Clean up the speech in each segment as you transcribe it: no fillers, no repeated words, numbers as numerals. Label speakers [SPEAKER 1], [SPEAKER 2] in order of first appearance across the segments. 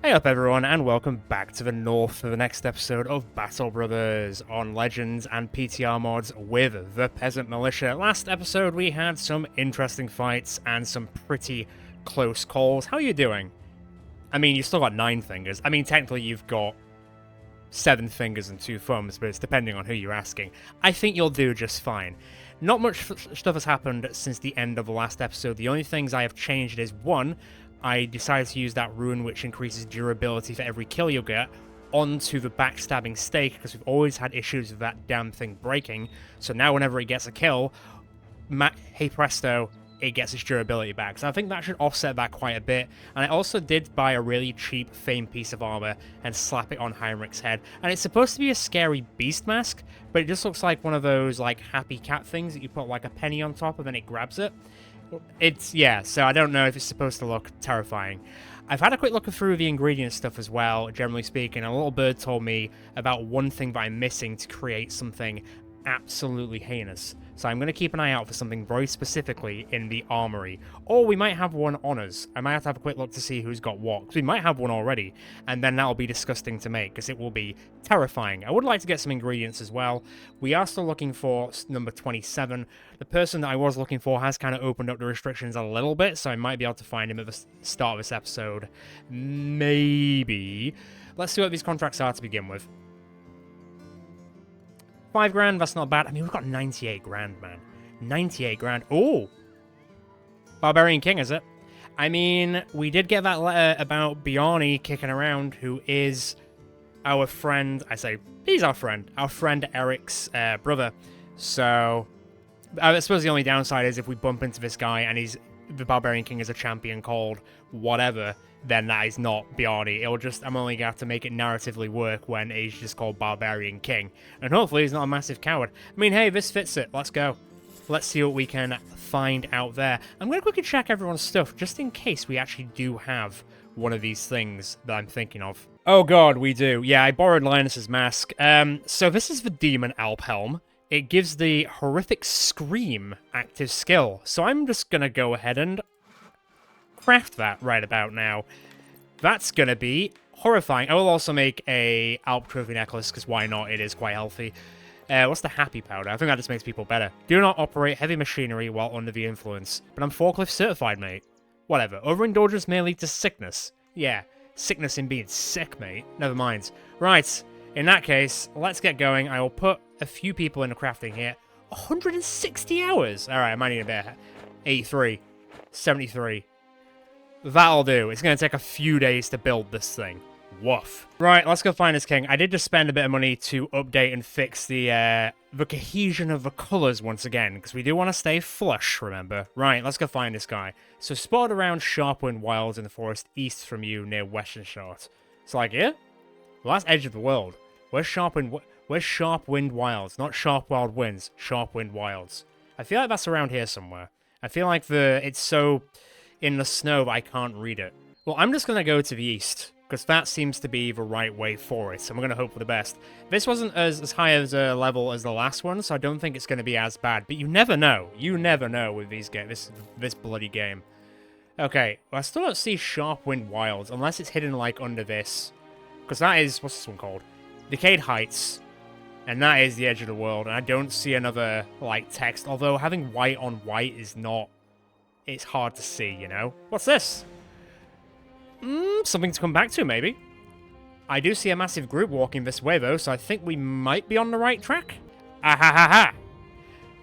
[SPEAKER 1] Hey up everyone, and welcome back to the North for the next episode of Battle Brothers on Legends and PTR mods with the Peasant Militia. Last episode we had some interesting fights and some pretty close calls. How are you doing? I mean, you still got 9 fingers. I mean, technically you've got 7 fingers and 2 thumbs, but it's depending on who you're asking. I think you'll do just fine. Not much stuff has happened since the end of the last episode. The only things I have changed is, 1, I decided to use that rune which increases durability for every kill you'll get onto the backstabbing stake, because we've always had issues with that damn thing breaking. So now whenever it gets a kill, hey presto, it gets its durability back. So I think that should offset that quite a bit. And I also did buy a really cheap Fame piece of armor and slap it on Heinrich's head. And it's supposed to be a scary beast mask, but it just looks like one of those like happy cat things that you put like a penny on top and then it grabs it. Yeah, so I don't know if it's supposed to look terrifying. I've had a quick look through the ingredient stuff as well, generally speaking. A little bird told me about one thing that I'm missing to create something absolutely heinous. So I'm going to keep an eye out for something very specifically in the armory. Or we might have one on us. I might have a quick look to see who's got what, because we might have one already, and then that'll be disgusting to make, because it will be terrifying. I would like to get some ingredients as well. We are still looking for number 27. The person that I was looking for has kind of opened up the restrictions a little bit, so I might be able to find him at the start of this episode. Maybe. Let's see what these contracts are to begin with. 5 grand, that's not bad. I mean, we've got 98 grand, man. 98 grand. Oh! Barbarian King, is it? I mean, we did get that letter about Bjarni kicking around, who is our friend. I say, he's our friend. Our friend Eric's brother. So, I suppose the only downside is if we bump into this guy and the Barbarian King is a champion called whatever, then that is not Bjarni. I'm only going to have to make it narratively work when he's just called Barbarian King. And hopefully he's not a massive coward. I mean, hey, this fits it. Let's go. Let's see what we can find out there. I'm going to quickly check everyone's stuff, just in case we actually do have one of these things that I'm thinking of. Oh god, we do. Yeah, I borrowed Linus's mask. So this is the Demon Alp Helm. It gives the Horrific Scream active skill. So I'm just going to go ahead and craft that right about now. That's going to be horrifying. I will also make a Alp Trophy necklace, because why not? It is quite healthy. What's the Happy Powder? I think that just makes people better. Do not operate heavy machinery while under the influence. But I'm forklift certified, mate. Whatever. Overindulgence may lead to sickness. Yeah, sickness in being sick, mate. Never mind. Right. In that case, let's get going. I will put a few people into crafting here. 160 hours! Alright, I might need a bit. 83. 73. That'll do. It's going to take a few days to build this thing. Woof. Right, let's go find this king. I did just spend a bit of money to update and fix the cohesion of the colours once again, because we do want to stay flush, remember? Right, let's go find this guy. So spotted around Sharpwind Wilds in the forest east from you near Western Short. So like here? Well, that's edge of the world. Where's Sharpwind Wilds? Not Sharp Wild Winds. Sharpwind Wilds. I feel like that's around here somewhere. I feel like it's so in the snow that I can't read it. Well, I'm just going to go to the east, because that seems to be the right way for it, so I'm going to hope for the best. This wasn't as high as a level as the last one, so I don't think it's going to be as bad, but you never know. You never know with these games, this bloody game. Okay, well, I still don't see Sharpwind Wilds, unless it's hidden, like, under this. Because that is, what's this one called? Decayed Heights. And that is the edge of the world, and I don't see another, like, text, although having white on white is not... It's hard to see, you know? What's this? Something to come back to, maybe. I do see a massive group walking this way, though, so I think we might be on the right track. Ah ha ha ha!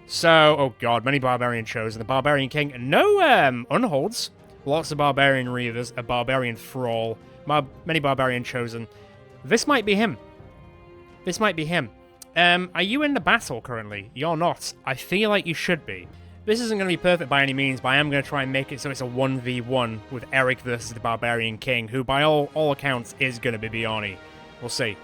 [SPEAKER 1] So, oh god, many Barbarian Chosen. The Barbarian King. No, unholds. Lots of Barbarian Reavers, a Barbarian Thrall, many Barbarian Chosen. This might be him. This might be him. Are you in the battle currently? You're not. I feel like you should be. This isn't going to be perfect by any means, but I am going to try and make it so it's a 1v1 with Eric versus the Barbarian King, who by all accounts is going to be Bjarni. We'll see.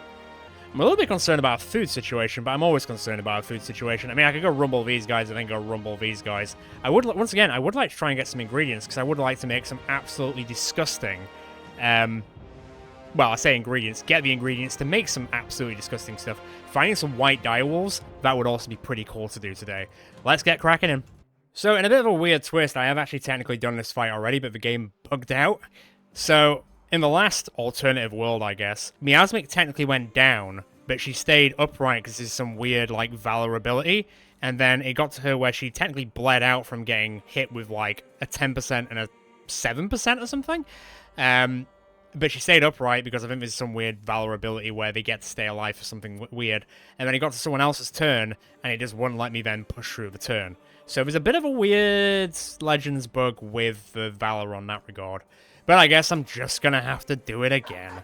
[SPEAKER 1] I'm a little bit concerned about a food situation, but I'm always concerned about a food situation. I mean, I could go rumble these guys and then go rumble these guys. Once again, I would like to try and get some ingredients, because I would like to make some absolutely disgusting, well, I say ingredients, get the ingredients to make some absolutely disgusting stuff. Finding some white direwolves, that would also be pretty cool to do today. Let's get cracking in. So, in a bit of a weird twist, I have actually technically done this fight already, but the game bugged out. So, In the last alternative world, I guess, Miasmic technically went down, but she stayed upright because there's some weird, like, Valor ability. And then it got to her where she technically bled out from getting hit with, like, a 10% and a 7% or something. But she stayed upright because I think there's some weird Valor ability where they get to stay alive for something weird. And then it got to someone else's turn, and it just wouldn't let me then push through the turn. So there's a bit of a weird Legends bug with the Valor on that regard. But I guess I'm just gonna have to do it again.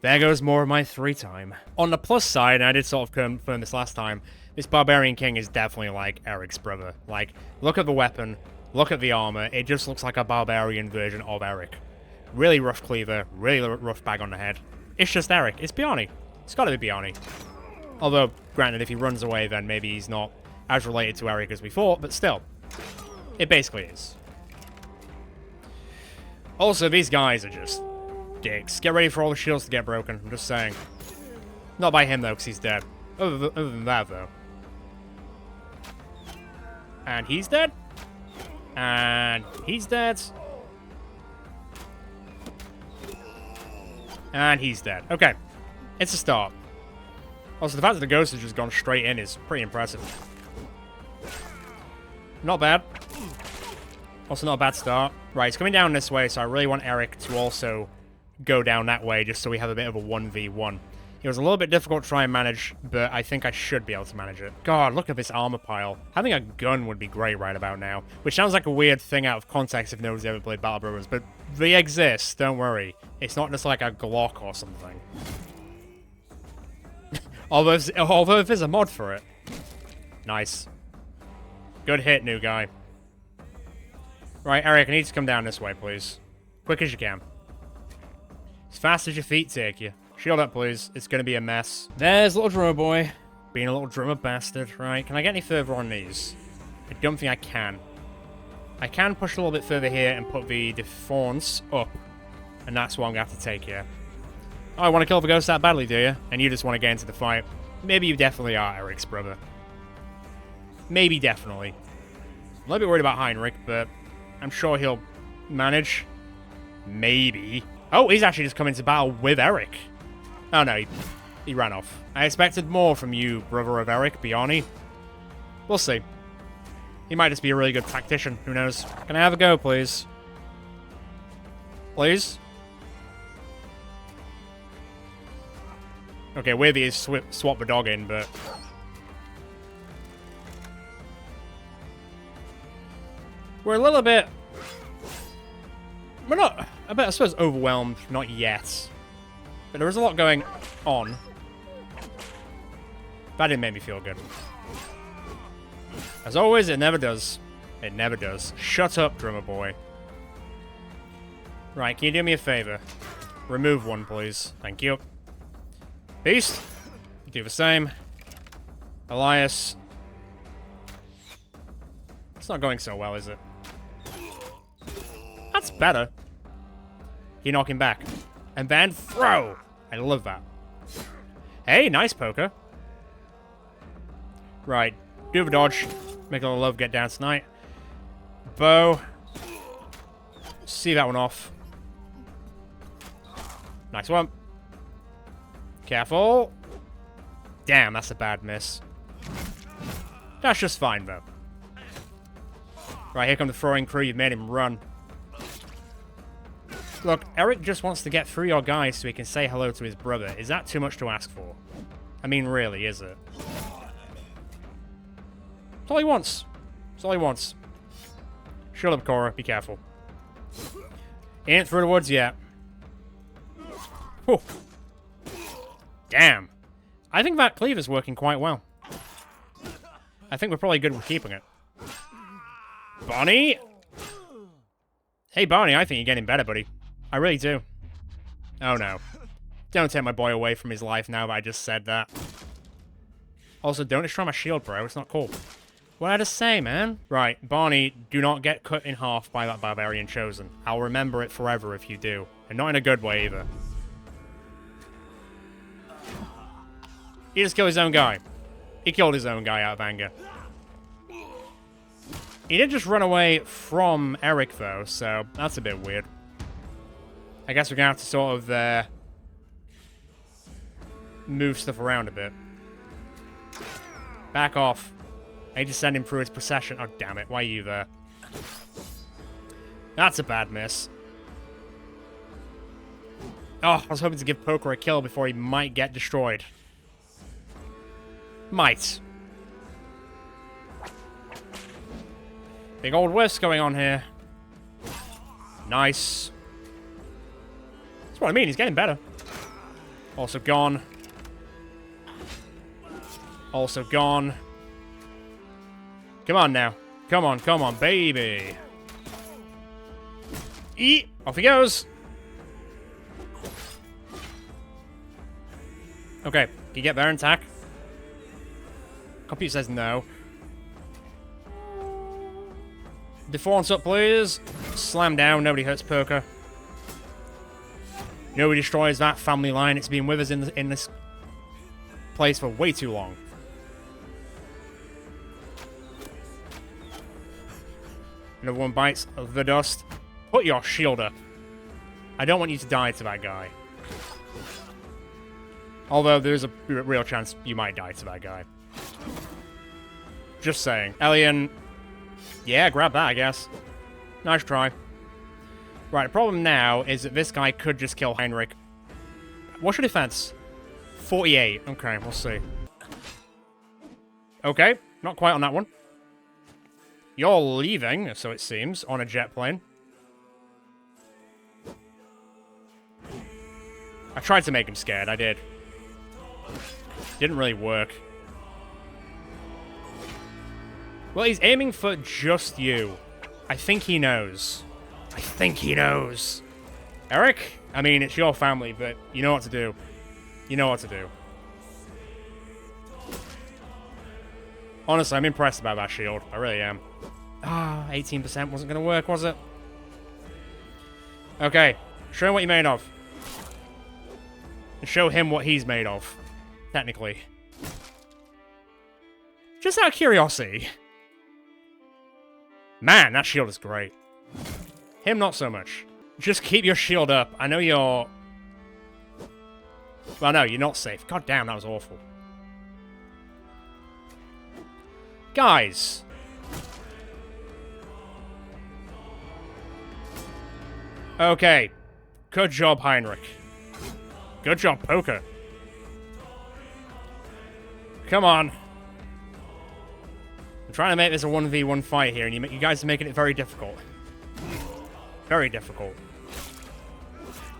[SPEAKER 1] There goes more of my 3 time. On the plus side, and I did sort of confirm this last time, this Barbarian King is definitely like Eric's brother. Like, look at the weapon, look at the armor, it just looks like a barbarian version of Eric. Really rough cleaver, really rough bag on the head. It's just Eric. It's Bjarni. It's gotta be Bjarni. Although, granted, if he runs away, then maybe he's not as related to Eric as we thought, but still. It basically is. Also, these guys are just dicks. Get ready for all the shields to get broken. I'm just saying. Not by him, though, because he's dead. Other than that, though. And he's dead. And he's dead. And he's dead. Okay. It's a start. Also, the fact that the ghost has just gone straight in is pretty impressive. Not bad. Also not a bad start. Right, it's coming down this way, so I really want Eric to also go down that way, just so we have a bit of a 1v1. It was a little bit difficult to try and manage, but I think I should be able to manage it. God, look at this armor pile. Having a gun would be great right about now. Which sounds like a weird thing out of context if nobody's ever played Battle Brothers, but they exist, don't worry. It's not just like a Glock or something. although there's a mod for it. Nice. Good hit, new guy. Right, Eric, I need to come down this way, please. Quick as you can. As fast as your feet take you. Shield up, please. It's gonna be a mess. There's little drummer boy. Being a little drummer bastard. Right, can I get any further on these? I don't think I can. I can push a little bit further here and put the defense up. And that's what I'm gonna have to take here. Oh, I want to kill the ghost that badly, do you? And you just want to get into the fight. Maybe you definitely are Eric's brother. Maybe definitely. I'm a little bit worried about Heinrich, but I'm sure he'll manage. Maybe. Oh, he's actually just come into battle with Eric. Oh no, he ran off. I expected more from you, brother of Eric, Bjarni. We'll see. He might just be a really good tactician, who knows. Can I have a go, please? Please? Okay, weirdly is swap the dog in, but... We're a little bit... We're not... I suppose overwhelmed, not yet. But there is a lot going on. That didn't make me feel good. As always, it never does. It never does. Shut up, drummer boy. Right, can you do me a favor? Remove one, please. Thank you. Beast, do the same. Elias. It's not going so well, is it? That's better. You knock him back. And then throw! I love that. Hey, nice poker. Right, do the dodge. Make a little love get down tonight. Bow. See that one off. Nice one. Careful. Damn, that's a bad miss. That's just fine, though. Right, here come the throwing crew. You've made him run. Look, Eric just wants to get through your guys so he can say hello to his brother. Is that too much to ask for? I mean, really, is it? That's all he wants. That's all he wants. Shut up, Cora. Be careful. He ain't through the woods yet. Whew. Damn. I think that cleaver's working quite well. I think we're probably good with keeping it. Bonnie? Hey, Barney, I think you're getting better, buddy. I really do. Oh, no. Don't take my boy away from his life now that I just said that. Also, don't destroy my shield, bro. It's not cool. What did I just say, man? Right, Barney, do not get cut in half by that Barbarian Chosen. I'll remember it forever if you do. And not in a good way, either. He just killed his own guy. He killed his own guy out of anger. He did just run away from Eric, though, so that's a bit weird. I guess we're gonna have to sort of move stuff around a bit. Back off. I need to send him through his procession. Oh, damn it. Why are you there? That's a bad miss. Oh, I was hoping to give Poker a kill before he might get destroyed. Might. Big old whiffs going on here. Nice. That's what I mean. He's getting better. Also gone. Also gone. Come on now. Come on, baby. Eat. Off he goes. Okay, can you get there and attack? Computer says no. Defaults up, please. Slam down. Nobody hurts Poker. Nobody destroys that family line. It's been with us in this place for way too long. Another one bites the dust. Put your shield up. I don't want you to die to that guy. Although there's a real chance you might die to that guy. Just saying. Elian. Yeah, grab that, I guess. Nice try. Right, the problem now is that this guy could just kill Heinrich. What's your defense? 48. Okay, we'll see. Okay, not quite on that one. You're leaving, so it seems, on a jet plane. I tried to make him scared, I did. Didn't really work. Well, he's aiming for just you. I think he knows. I think he knows. Eric? I mean, it's your family, but you know what to do. You know what to do. Honestly, I'm impressed about that shield. I really am. Ah, 18% wasn't going to work, was it? Okay. Show him what you're made of. And show him what he's made of. Technically. Just out of curiosity. Man, that shield is great. Him, not so much. Just keep your shield up. I know you're... Well, no, you're not safe. God damn, that was awful. Guys. Okay. Good job, Heinrich. Good job, Poker. Come on. I'm trying to make this a 1v1 fight here, and you guys are making it very difficult. Very difficult.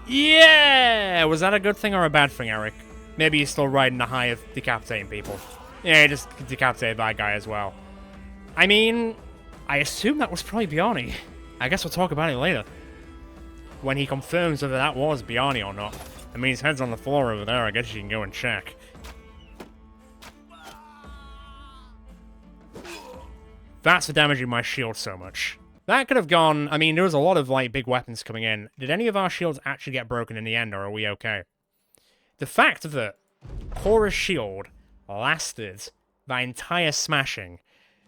[SPEAKER 1] Yeah! Was that a good thing or a bad thing, Eric? Maybe you're still riding the high of decapitating people. Yeah, just decapitated that guy as well. I mean, I assume that was probably Bjarni. I guess we'll talk about it later. When he confirms whether that was Bjarni or not. I mean, his head's on the floor over there. I guess you can go and check. That's for damaging my shield so much. That could have gone... I mean, there was a lot of, like, big weapons coming in. Did any of our shields actually get broken in the end, or are we okay? The fact that Cora's shield lasted that entire smashing,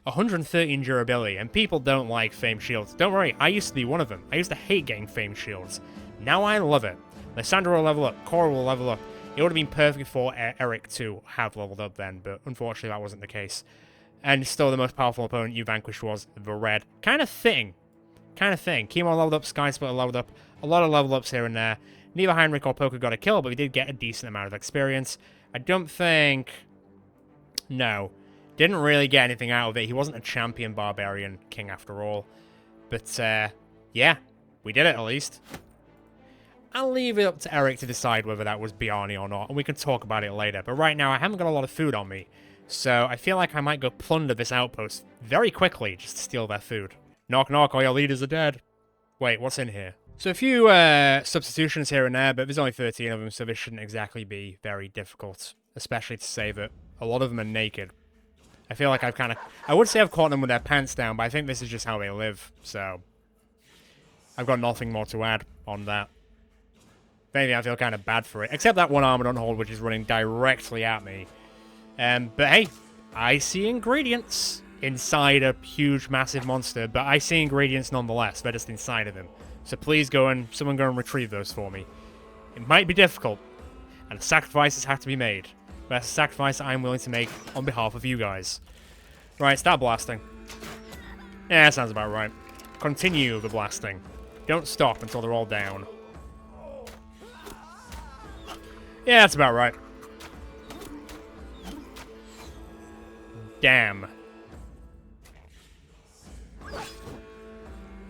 [SPEAKER 1] 113 durability, and people don't like famed shields. Don't worry, I used to be one of them. I used to hate getting famed shields. Now I love it. Lysandra will level up, Cora will level up. It would have been perfect for Eric to have leveled up then, but unfortunately that wasn't the case. And still the most powerful opponent you vanquished was the red. Kind of thing. Kind of thing. Chemo leveled up, Sky Splitter leveled up. A lot of level ups here and there. Neither Heinrich or Poker got a kill, but we did get a decent amount of experience. I don't think... No. Didn't really get anything out of it. He wasn't a champion barbarian king after all. But, yeah. We did it at least. I'll leave it up to Eric to decide whether that was Bjarni or not, and we can talk about it later. But right now, I haven't got a lot of food on me. So I feel like I might go plunder this outpost very quickly just to steal their food. Knock knock, all your leaders are dead. Wait, what's in here? So a few substitutions here and there, but there's only 13 of them, so this shouldn't exactly be very difficult. Especially to save it. A lot of them are naked. I feel like I've kind of... I would say I've caught them with their pants down, but I think this is just how they live, so... I've got nothing more to add on that. Maybe I feel kind of bad for it. Except that one armored unhold, which is running directly at me. But hey, I see ingredients inside a huge, massive monster, but I see ingredients nonetheless. They're just inside of him. So please someone go and retrieve those for me. It might be difficult, and sacrifices have to be made. But that's a sacrifice I'm willing to make on behalf of you guys. Right, start blasting. Yeah, that sounds about right. Continue the blasting. Don't stop until they're all down. Yeah, that's about right. Damn.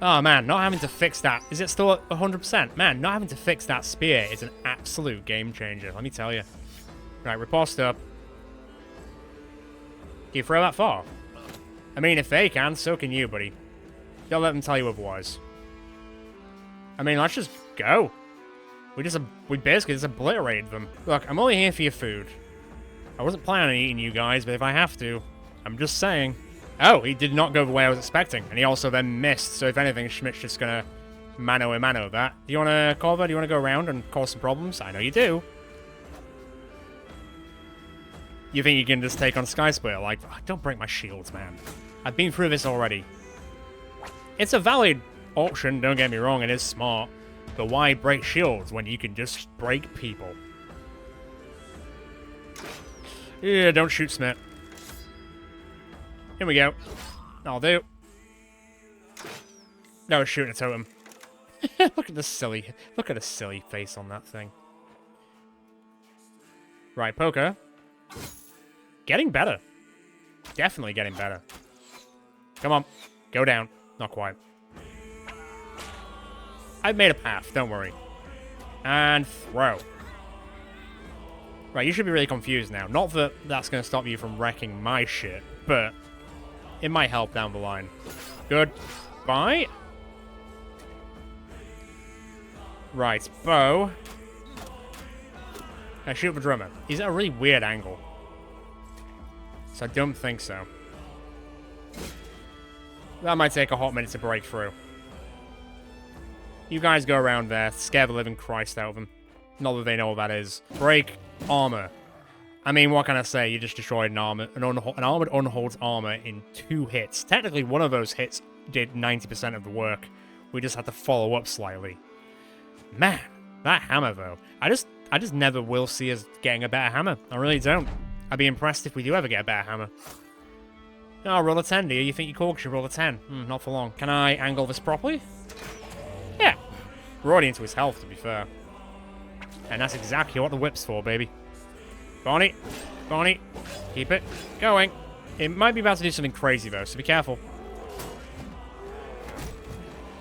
[SPEAKER 1] Oh man, not having to fix that. Is it still at 100%? Man, not having to fix that spear is an absolute game changer, let me tell you. Right, riposte up. Can you throw that far? I mean, if they can, so can you, buddy. Don't let them tell you otherwise. I mean, let's just go. We basically just obliterated them. Look, I'm only here for your food. I wasn't planning on eating you guys, but if I have to, I'm just saying. Oh, he did not go the way I was expecting, and he also then missed, so if anything, Schmidt's just gonna mano-a-mano that. Do you wanna cover? Do you wanna go around and cause some problems? I know you do. You think you can just take on Sky Splitter? Like, oh, don't break my shields, man. I've been through this already. It's a valid option, don't get me wrong, it is smart. But why break shields when you can just break people? Yeah, don't shoot Schmidt. Here we go. I'll do. No, shooting a totem. Look at the silly face on that thing. Right, poker. Getting better. Definitely getting better. Come on. Go down. Not quite. I've made a path, don't worry. And throw. Right, you should be really confused now. Not that that's going to stop you from wrecking my shit, but it might help down the line. Goodbye. Right, bow. Now shoot the drummer. He's at a really weird angle. So I don't think so. That might take a hot minute to break through. You guys go around there, scare the living Christ out of them. Not that they know what that is. Break armor. I mean, what can I say? You just destroyed an armored unhulled armor in 2 hits. Technically, one of those hits did 90% of the work. We just had to follow up slightly. Man, that hammer though. I just never will see us getting a better hammer. I really don't. I'd be impressed if we do ever get a better hammer. Oh, roll a 10, do you? You think you're cool because you roll a 10? Not for long. Can I angle this properly? Yeah. We're already into his health, to be fair. And that's exactly what the whip's for, baby. Bonnie. Bonnie. Keep it going. It might be about to do something crazy, though, so be careful.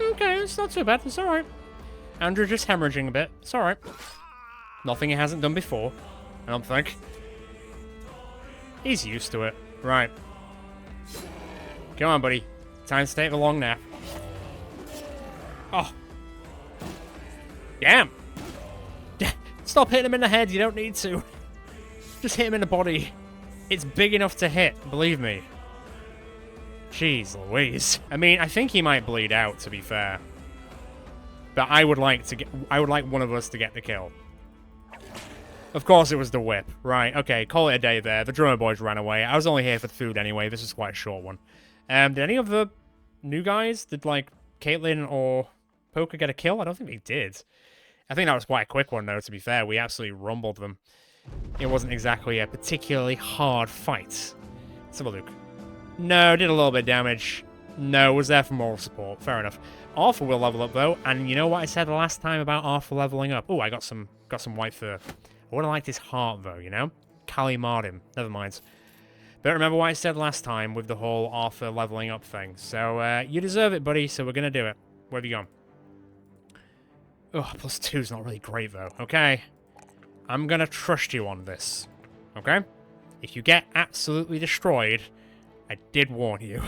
[SPEAKER 1] Okay, it's not too bad. It's alright. Andrew just hemorrhaging a bit. It's alright. Nothing he hasn't done before, I don't think. He's used to it. Right. Come on, buddy. Time to take the long nap. Oh. Damn. Stop hitting him in the head. You don't need to. Just hit him in the body. It's big enough to hit, believe me. Jeez Louise. I mean, I think he might bleed out, to be fair. But I would like one of us to get the kill. Of course it was the whip. Right, okay, call it a day there. The drummer boys ran away. I was only here for the food anyway. This is quite a short one. Did any of the new guys, did like Caitlyn or Poker get a kill? I don't think they did. I think that was quite a quick one though, to be fair. We absolutely rumbled them. It wasn't exactly a particularly hard fight. Let's have a look. No, did a little bit of damage. No, was there for moral support. Fair enough. Arthur will level up though, and you know what I said the last time about Arthur leveling up? Oh, I got some white fur. I would have liked his heart though, you know? Callie marred him. Never mind. But remember what I said last time with the whole Arthur leveling up thing. So, you deserve it, buddy, so we're gonna do it. Where have you gone? Oh, +2's not really great though. Okay. I'm gonna trust you on this. Okay? If you get absolutely destroyed, I did warn you.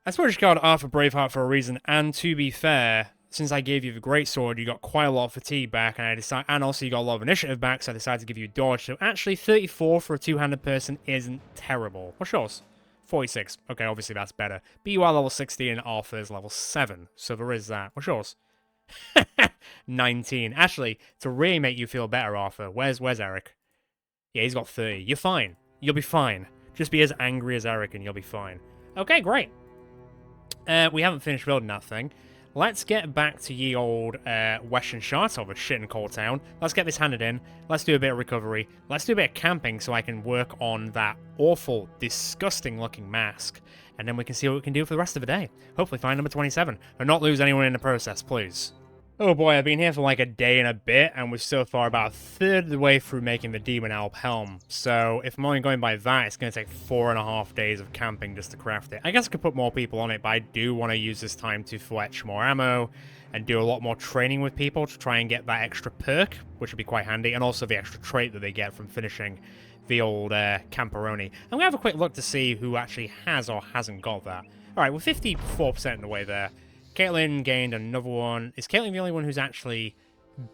[SPEAKER 1] I suppose you called Arthur Braveheart for a reason, and to be fair, since I gave you the greatsword, you got quite a lot of fatigue back, and also you got a lot of initiative back, so I decided to give you a dodge. So actually, 34 for a two-handed person isn't terrible. What's yours? 46. Okay, obviously that's better. But you are level 60 and Arthur's level 7, so there is that. What's yours? 19. Actually, to really make you feel better, Arthur, where's Eric? Yeah, he's got 30. You're fine. You'll be fine. Just be as angry as Eric and you'll be fine. Okay, great. We haven't finished building that thing. let's get back to ye old Western Shart of a shit and cold town. Let's get this handed in. Let's do a bit of recovery. Let's do a bit of camping so I can work on that awful, disgusting looking mask. And then we can see what we can do for the rest of the day. Hopefully find number 27. And not lose anyone in the process, please. Oh boy, I've been here for like a day and a bit, and we're so far about a third of the way through making the Demon Alp helm. So if I'm only going by that, it's going to take 4.5 days of camping just to craft it. I guess I could put more people on it, but I do want to use this time to fetch more ammo and do a lot more training with people to try and get that extra perk, which would be quite handy, and also the extra trait that they get from finishing the old Camperoni. And we have a quick look to see who actually has or hasn't got that. Alright, we're 54% in the way there. Caitlyn gained another one. Is Caitlyn the only one who's actually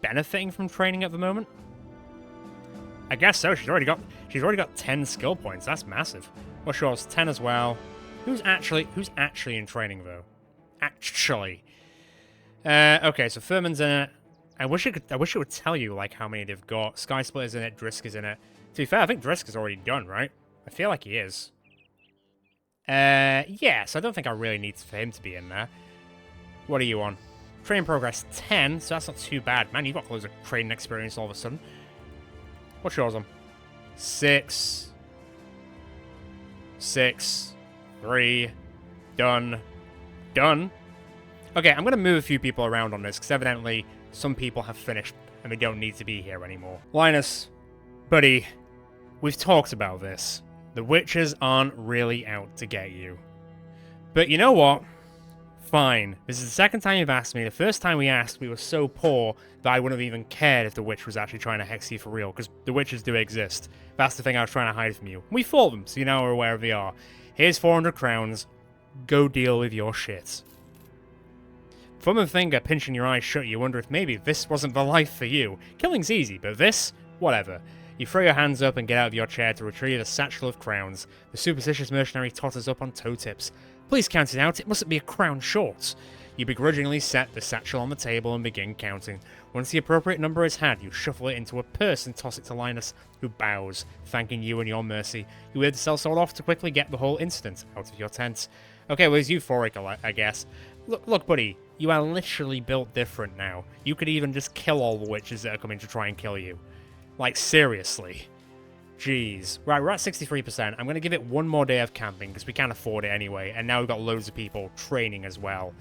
[SPEAKER 1] benefiting from training at the moment? I guess so. She's already got 10 skill points. That's massive. What's yours? 10 as well. Who's actually in training though? Actually. Okay, so Furman's in it. I wish it would tell you like how many they've got. Sky Splitter's in it, Drisk is in it. To be fair, I think Drisk is already done, right? I feel like he is. Yeah, so I don't think I really need for him to be in there. What are you on? Training progress 10, so that's not too bad. Man, you've got loads of training experience all of a sudden. What's yours on? 6. 6. 3. Done. Done. Okay, I'm going to move a few people around on this, because evidently some people have finished, and they don't need to be here anymore. Linus, buddy, we've talked about this. The witches aren't really out to get you. But you know what? Fine. This is the second time you've asked me. The first time we asked, we were so poor that I wouldn't have even cared if the witch was actually trying to hex you for real, because the witches do exist. That's the thing I was trying to hide from you. We fought them, so you now are aware of they are. Here's 400 crowns. Go deal with your shit. Thumb and finger pinching your eyes shut, you wonder if maybe this wasn't the life for you. Killing's easy, but this? Whatever. You throw your hands up and get out of your chair to retrieve a satchel of crowns. The superstitious mercenary totters up on toe tips. Please count it out, it mustn't be a crown short. You begrudgingly set the satchel on the table and begin counting. Once the appropriate number is had, you shuffle it into a purse and toss it to Linus, who bows, thanking you and your mercy. You weird the sellsword off to quickly get the whole incident out of your tent. Okay, well, he's euphoric, I guess. Look, buddy, you are literally built different now. You could even just kill all the witches that are coming to try and kill you. Like, seriously. Jeez. Right, we're at 63%. I'm going to give it one more day of camping, because we can't afford it anyway, and now we've got loads of people training as well.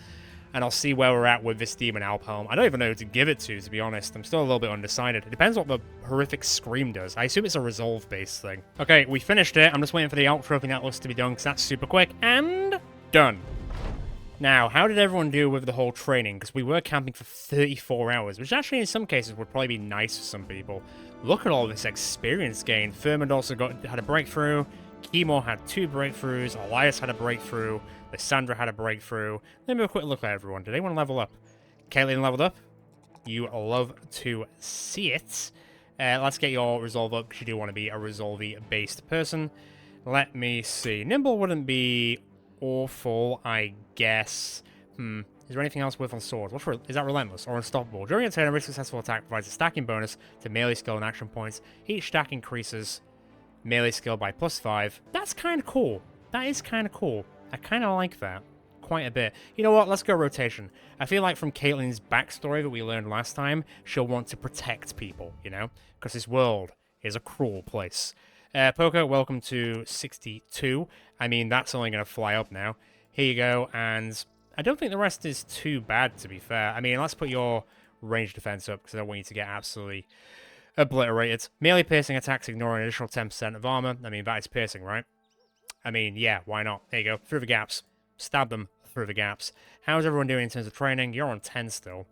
[SPEAKER 1] And I'll see where we're at with this Demon Alp helm. I don't even know who to give it to be honest. I'm still a little bit undecided. It depends what the horrific scream does. I assume it's a resolve-based thing. Okay, we finished it. I'm just waiting for the Alp Trophy Necklace to be done, because that's super quick. And done. Now, how did everyone do with the whole training? Because we were camping for 34 hours, which actually in some cases would probably be nice for some people. Look at all this experience gain. Furman also had a breakthrough. Keymoor had 2 breakthroughs. Elias had a breakthrough. Lysandra had a breakthrough. Let me have a quick look at everyone. Did anyone level up? Caitlyn leveled up. You love to see it. Let's get your resolve up, because you do want to be a resolve-based person. Let me see. Nimble wouldn't be awful, I guess. Is there anything else worth on swords? Is that relentless or unstoppable? During a turn, every successful attack provides a stacking bonus to melee skill and action points. Each stack increases melee skill by +5. That's kind of cool. That is kind of cool. I kind of like that quite a bit. You know what? Let's go rotation. I feel like from Caitlyn's backstory that we learned last time, she'll want to protect people, you know? Because this world is a cruel place. Poker, welcome to 62. I mean, that's only going to fly up now. Here you go, and I don't think the rest is too bad, to be fair. I mean, let's put your range defense up, because I don't want you to get absolutely obliterated. Melee piercing attacks ignore an additional 10% of armor. I mean, that is piercing, right? I mean, yeah, why not? There you go. Through the gaps. Stab them through the gaps. How's everyone doing in terms of training? You're on 10 still.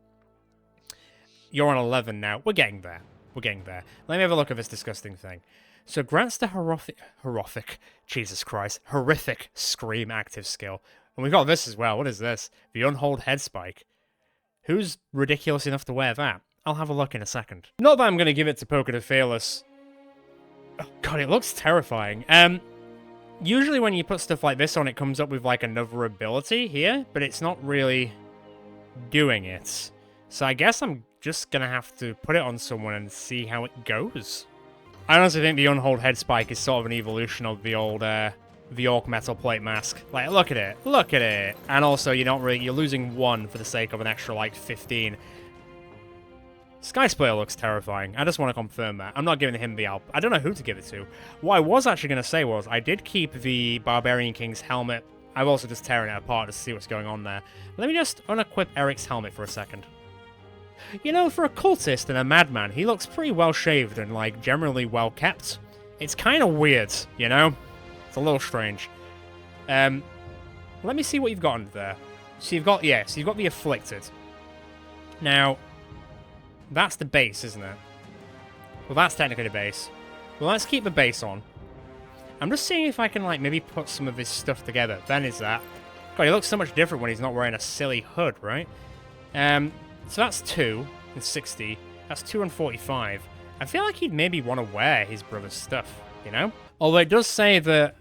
[SPEAKER 1] You're on 11 now. We're getting there. We're getting there. Let me have a look at this disgusting thing. So grants the horrific, Jesus Christ, horrific scream active skill. And we've got this as well. What is this? The unhold head spike. Who's ridiculous enough to wear that? I'll have a look in a second. Not that I'm going to give it to Poker the Fearless. Oh, God, it looks terrifying. Usually when you put stuff like this on, it comes up with like another ability here, but it's not really doing it. So I guess I'm just going to have to put it on someone and see how it goes. I honestly think the unhold head spike is sort of an evolution of the old the Orc Metal Plate mask. Like, look at it. Look at it. And also, you're losing 1 for the sake of an extra, like, 15. Sky Splitter looks terrifying. I just want to confirm that. I'm not giving him the Alp. I don't know who to give it to. What I was actually going to say was, I did keep the Barbarian King's helmet. I've also just tearing it apart to see what's going on there. Let me just unequip Eric's helmet for a second. You know, for a cultist and a madman, he looks pretty well shaved and, like, generally well kept. It's kind of weird, you know? It's a little strange. Let me see what you've got under there. So you've got, so you've got the Afflicted. Now, that's the base, isn't it? Well, that's technically the base. Well, let's keep the base on. I'm just seeing if I can, like, maybe put some of this stuff together. Then is that. God, he looks so much different when he's not wearing a silly hood, right? So that's 2 and 60. That's 2 and 45. I feel like he'd maybe want to wear his brother's stuff, you know? Although it does say that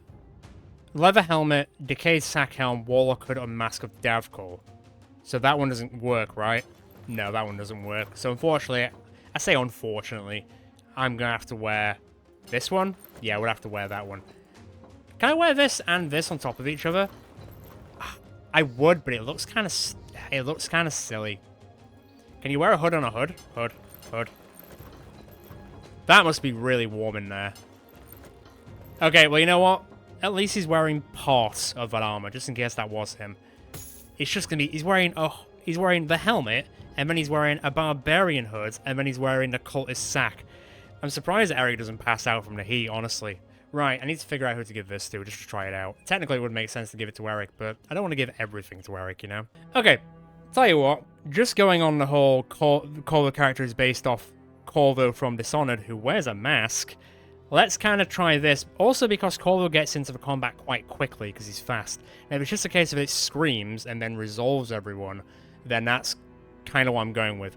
[SPEAKER 1] leather helmet, decayed sack helm, warlock hood, and mask of Davkor. So that one doesn't work, right? No, that one doesn't work. So unfortunately, I say unfortunately, I'm going to have to wear this one. Yeah, we'll have to wear that one. Can I wear this and this on top of each other? I would, but it looks kind of silly. Can you wear a hood on a hood? Hood. That must be really warm in there. Okay, well, you know what? At least he's wearing part of that armor, just in case that was him. It's just gonna be, he's wearing the helmet, and then he's wearing a barbarian hood, and then he's wearing the cultist sack. I'm surprised that Eric doesn't pass out from the heat, honestly. Right, I need to figure out who to give this to, just to try it out. Technically, it would make sense to give it to Eric, but I don't want to give everything to Eric, you know? Okay, tell you what, just going on the whole Corvo character is based off Corvo from Dishonored, who wears a mask, let's kind of try this. Also because Corvo gets into the combat quite quickly, because he's fast. Now, if it's just a case of it screams and then resolves everyone, then that's kind of what I'm going with.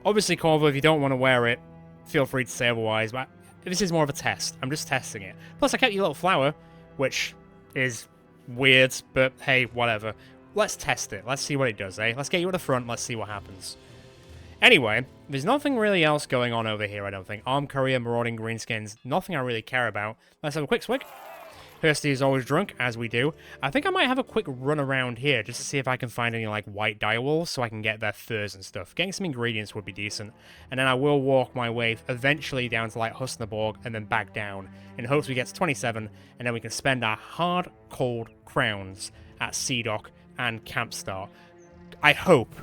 [SPEAKER 1] Obviously, Corvo, if you don't want to wear it, feel free to say otherwise, but this is more of a test. I'm just testing it. Plus, I kept your little flower, which is weird, but hey, whatever. Let's test it. Let's see what it does, eh? Let's get you at the front. Let's see what happens. Anyway, there's nothing really else going on over here, I don't think. Arm courier, marauding greenskins, nothing I really care about. Let's have a quick swig. Thirsty is always drunk, as we do. I think I might have a quick run around here just to see if I can find any, like, white direwolves so I can get their furs and stuff. Getting some ingredients would be decent. And then I will walk my way eventually down to, like, Husnaborg and then back down in hopes we get to 27 and then we can spend our hard, cold crowns at Seadock and Campstart. I hope.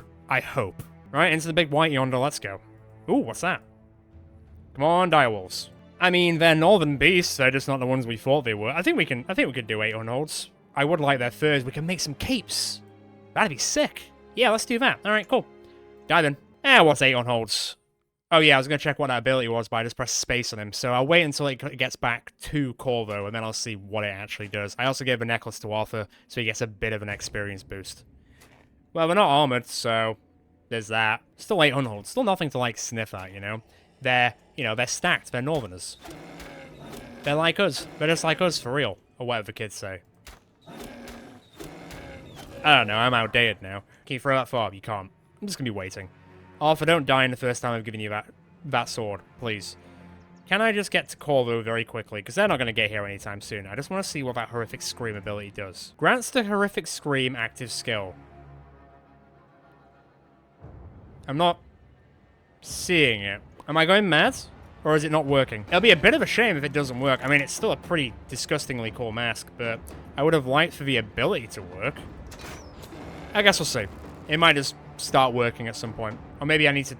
[SPEAKER 1] Right, into the big white yonder, let's go. Ooh, what's that? Come on, direwolves. I mean, they're northern beasts, they're just not the ones we thought they were. I think we could do 8 unholds. I would like their furs. We can make some capes. That'd be sick. Yeah, let's do that. Alright, cool. Die then. What's 8 unholds? Oh yeah, I was gonna check what that ability was, but I just pressed space on him, so I'll wait until it gets back to Corvo, and then I'll see what it actually does. I also gave a necklace to Arthur, so he gets a bit of an experience boost. Well, they're not armored, so there's that. Still 8 unholds. Still nothing to, like, sniff at, you know? They're stacked. They're northerners. They're like us. They're just like us for real. Or whatever the kids say. I don't know. I'm outdated now. Can you throw that far? You can't. I'm just going to be waiting. Arthur, don't die in the first time I've given you that sword. Please. Can I just get to Corvo very quickly? Because they're not going to get here anytime soon. I just want to see what that Horrific Scream ability does. Grants the Horrific Scream active skill. I'm not seeing it. Am I going mad? Or is it not working? It'll be a bit of a shame if it doesn't work. I mean, it's still a pretty disgustingly cool mask, but I would have liked for the ability to work. I guess we'll see. It might just start working at some point. Or maybe I need to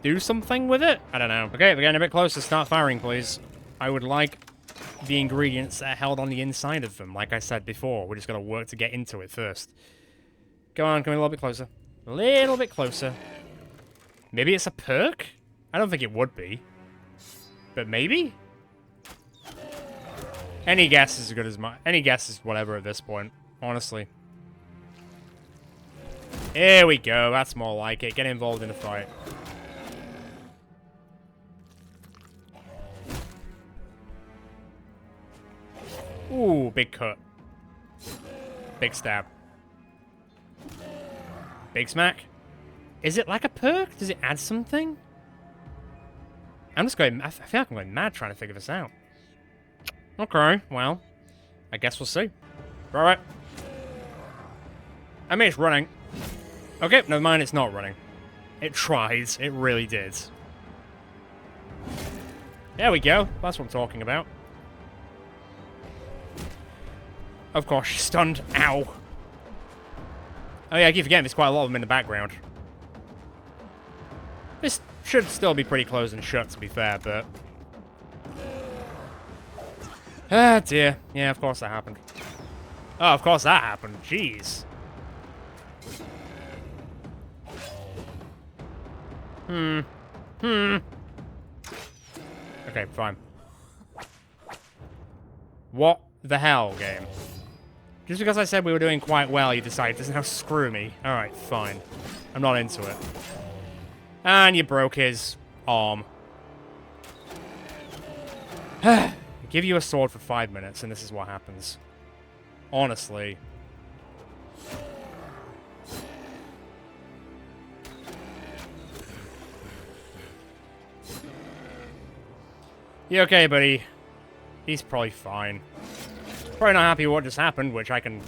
[SPEAKER 1] do something with it? I don't know. Okay, we're getting a bit closer. Start firing, please. I would like the ingredients that are held on the inside of them, like I said before. We're just going to work to get into it first. Go on, come a little bit closer. A little bit closer. Maybe it's a perk? I don't think it would be. But maybe? Any guess is as good as mine. Any guess is whatever at this point, honestly. Here we go. That's more like it. Get involved in the fight. Ooh, big cut. Big stab. Big smack. Is it like a perk? Does it add something? I'm just going... I feel like I'm going mad trying to figure this out. Okay, well. I guess we'll see. Alright. I mean, it's running. Okay, never mind, it's not running. It tried. It really did. There we go. That's what I'm talking about. Of course, she's stunned. Ow. Oh yeah, I keep forgetting there's quite a lot of them in the background. This should still be pretty closed and shut, to be fair, but... Ah, dear. Yeah, of course that happened. Oh, of course that happened. Jeez. Okay, fine. What the hell, game? Just because I said we were doing quite well, you decided to now screw me. Alright, fine. I'm not into it. And you broke his arm. I give you a sword for 5 minutes, and this is what happens. Honestly. You okay, buddy? He's probably fine. Probably not happy with what just happened, which I can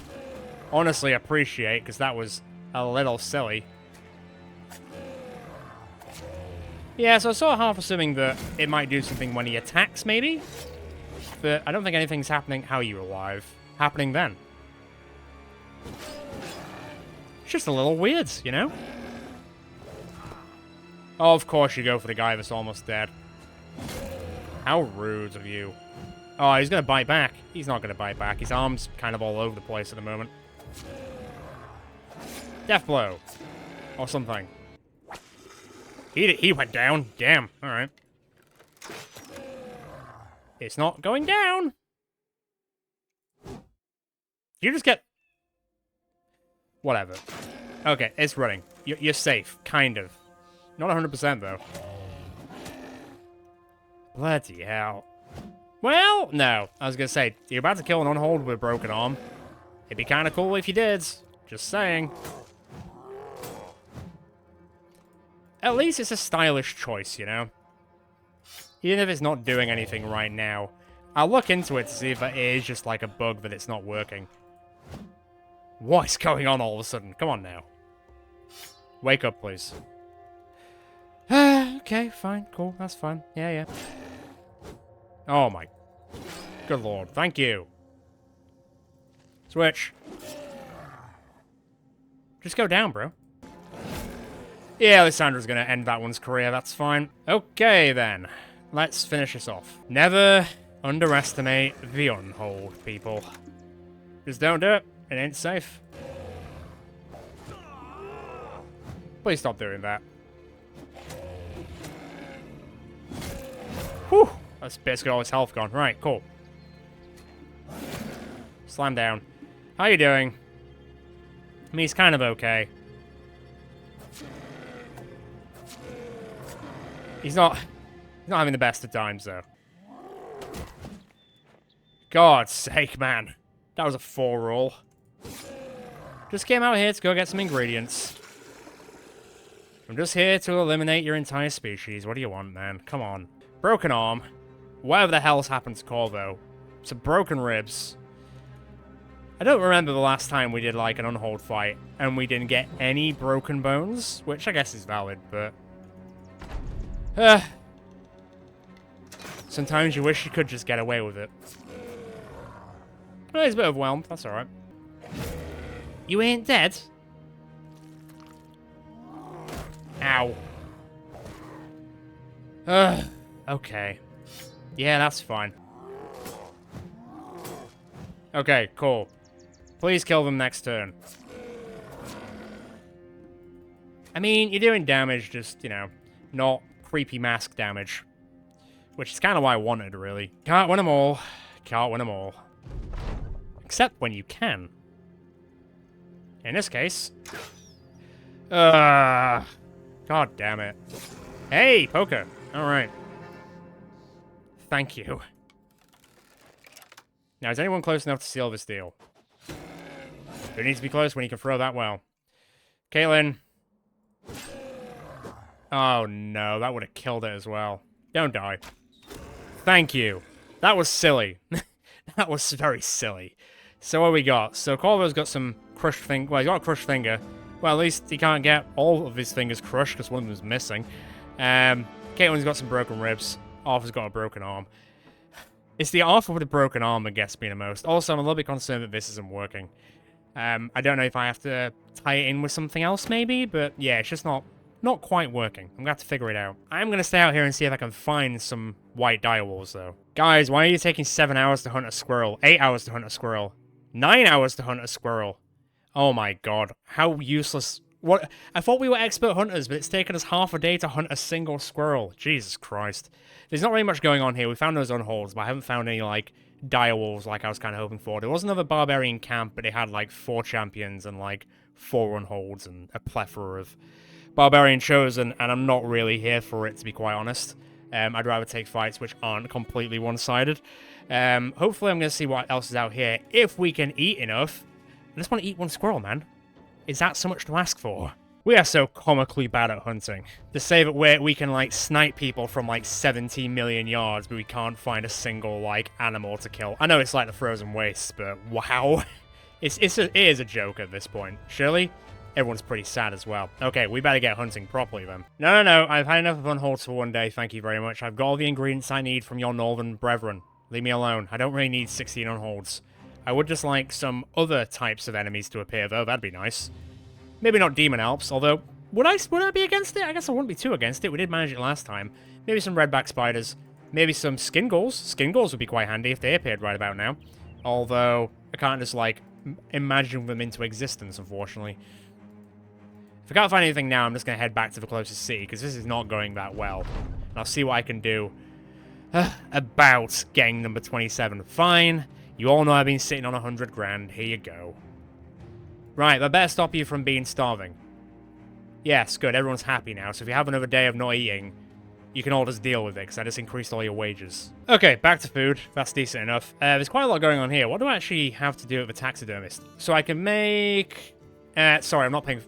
[SPEAKER 1] honestly appreciate, because that was a little silly. Yeah, so I was sort of half assuming that it might do something when he attacks, maybe? But I don't think anything's happening. How are you alive? Happening then. It's just a little weird, you know? Oh, of course you go for the guy that's almost dead. How rude of you. Oh, he's gonna bite back. He's not gonna bite back. His arm's kind of all over the place at the moment. Death blow. Or something. He went down. Damn. Alright. It's not going down. You just get... Whatever. Okay, it's running. You're safe. Kind of. Not 100% though. Bloody hell. Well, no. I was gonna say, you're about to kill an unhold with a broken arm. It'd be kind of cool if you did. Just saying. At least it's a stylish choice, you know? Even if it's not doing anything right now. I'll look into it to see if it is just like a bug that it's not working. What is going on all of a sudden? Come on now. Wake up, please. Okay, fine, cool, that's fine. Yeah, yeah. Oh my... Good lord, thank you. Switch. Just go down, bro. Yeah, Alessandra's gonna end that one's career, that's fine. Okay, then. Let's finish this off. Never underestimate the unhold, people. Just don't do it. It ain't safe. Please stop doing that. Whew! That's basically all his health gone. Right, cool. Slam down. How you doing? I mean, he's kind of okay. He's not having the best of times, though. God's sake, man. That was a 4 roll. Just came out here to go get some ingredients. I'm just here to eliminate your entire species. What do you want, man? Come on. Broken arm. Whatever the hell's happened to call, though. Some broken ribs. I don't remember the last time we did, like, an unhold fight, and we didn't get any broken bones, which I guess is valid, but... sometimes you wish you could just get away with it. Oh, he's a bit overwhelmed. That's alright. You ain't dead? Ow. Okay. Yeah, that's fine. Okay, cool. Please kill them next turn. I mean, you're doing damage, just, you know, not creepy mask damage. Which is kind of what I wanted, really. Can't win them all. Can't win them all. Except when you can. In this case... God damn it. Hey, poker. Alright. Thank you. Now, is anyone close enough to seal this deal? Who needs to be close when you can throw that well? Caitlin. Oh no, that would have killed it as well. Don't die. Thank you. That was silly. That was very silly. So what we got? So Corvo's got some crushed finger. Well, he's got a crushed finger. Well, at least he can't get all of his fingers crushed because one of them's missing. Caitlin's got some broken ribs. Arthur's got a broken arm. It's the Arthur with a broken arm that gets me the most. Also, I'm a little bit concerned that this isn't working. I don't know if I have to tie it in with something else, maybe, but yeah, it's just not quite working. I'm gonna have to figure it out. I'm gonna stay out here and see if I can find some white direwolves, though. Guys, why are you taking 7 hours to hunt a squirrel? 8 hours to hunt a squirrel? 9 hours to hunt a squirrel? Oh my god, how useless. What? I thought we were expert hunters, but it's taken us half a day to hunt a single squirrel. Jesus Christ. There's not really much going on here. We found those unholds, but I haven't found any, like, direwolves like I was kind of hoping for. There was another barbarian camp, but they had, like, 4 champions and, like, 4 unholds and a plethora of barbarian chosen, and I'm not really here for it, to be quite honest. I'd rather take fights which aren't completely one-sided. Hopefully I'm going to see what else is out here. If we can eat enough. I just want to eat one squirrel, man. Is that so much to ask for? We are so comically bad at hunting. To say that we can, like, snipe people from, like, 17 million yards, but we can't find a single, like, animal to kill. I know it's like the frozen wastes, but wow. It is a joke at this point. Surely? Everyone's pretty sad as well. Okay, we better get hunting properly then. No, I've had enough of unholds for one day, thank you very much. I've got all the ingredients I need from your northern brethren. Leave me alone. I don't really need 16 unholds. I would just like some other types of enemies to appear, though. That'd be nice. Maybe not demon elves, although would I be against it? I guess I wouldn't be too against it. We did manage it last time. Maybe some redback spiders. Maybe some skin ghouls. Skin ghouls would be quite handy if they appeared right about now. Although I can't just like imagine them into existence, unfortunately. If I can't find anything now, I'm just gonna head back to the closest city because this is not going that well. And I'll see what I can do about getting number 27. Fine. You all know I've been sitting on 100 grand. Here you go. Right, that better stop you from being starving. Yes, good. Everyone's happy now. So if you have another day of not eating, you can all just deal with it, because I just increased all your wages. Okay, back to food. That's decent enough. There's quite a lot going on here. What do I actually have to do with the taxidermist? So I can make... sorry, I'm not paying...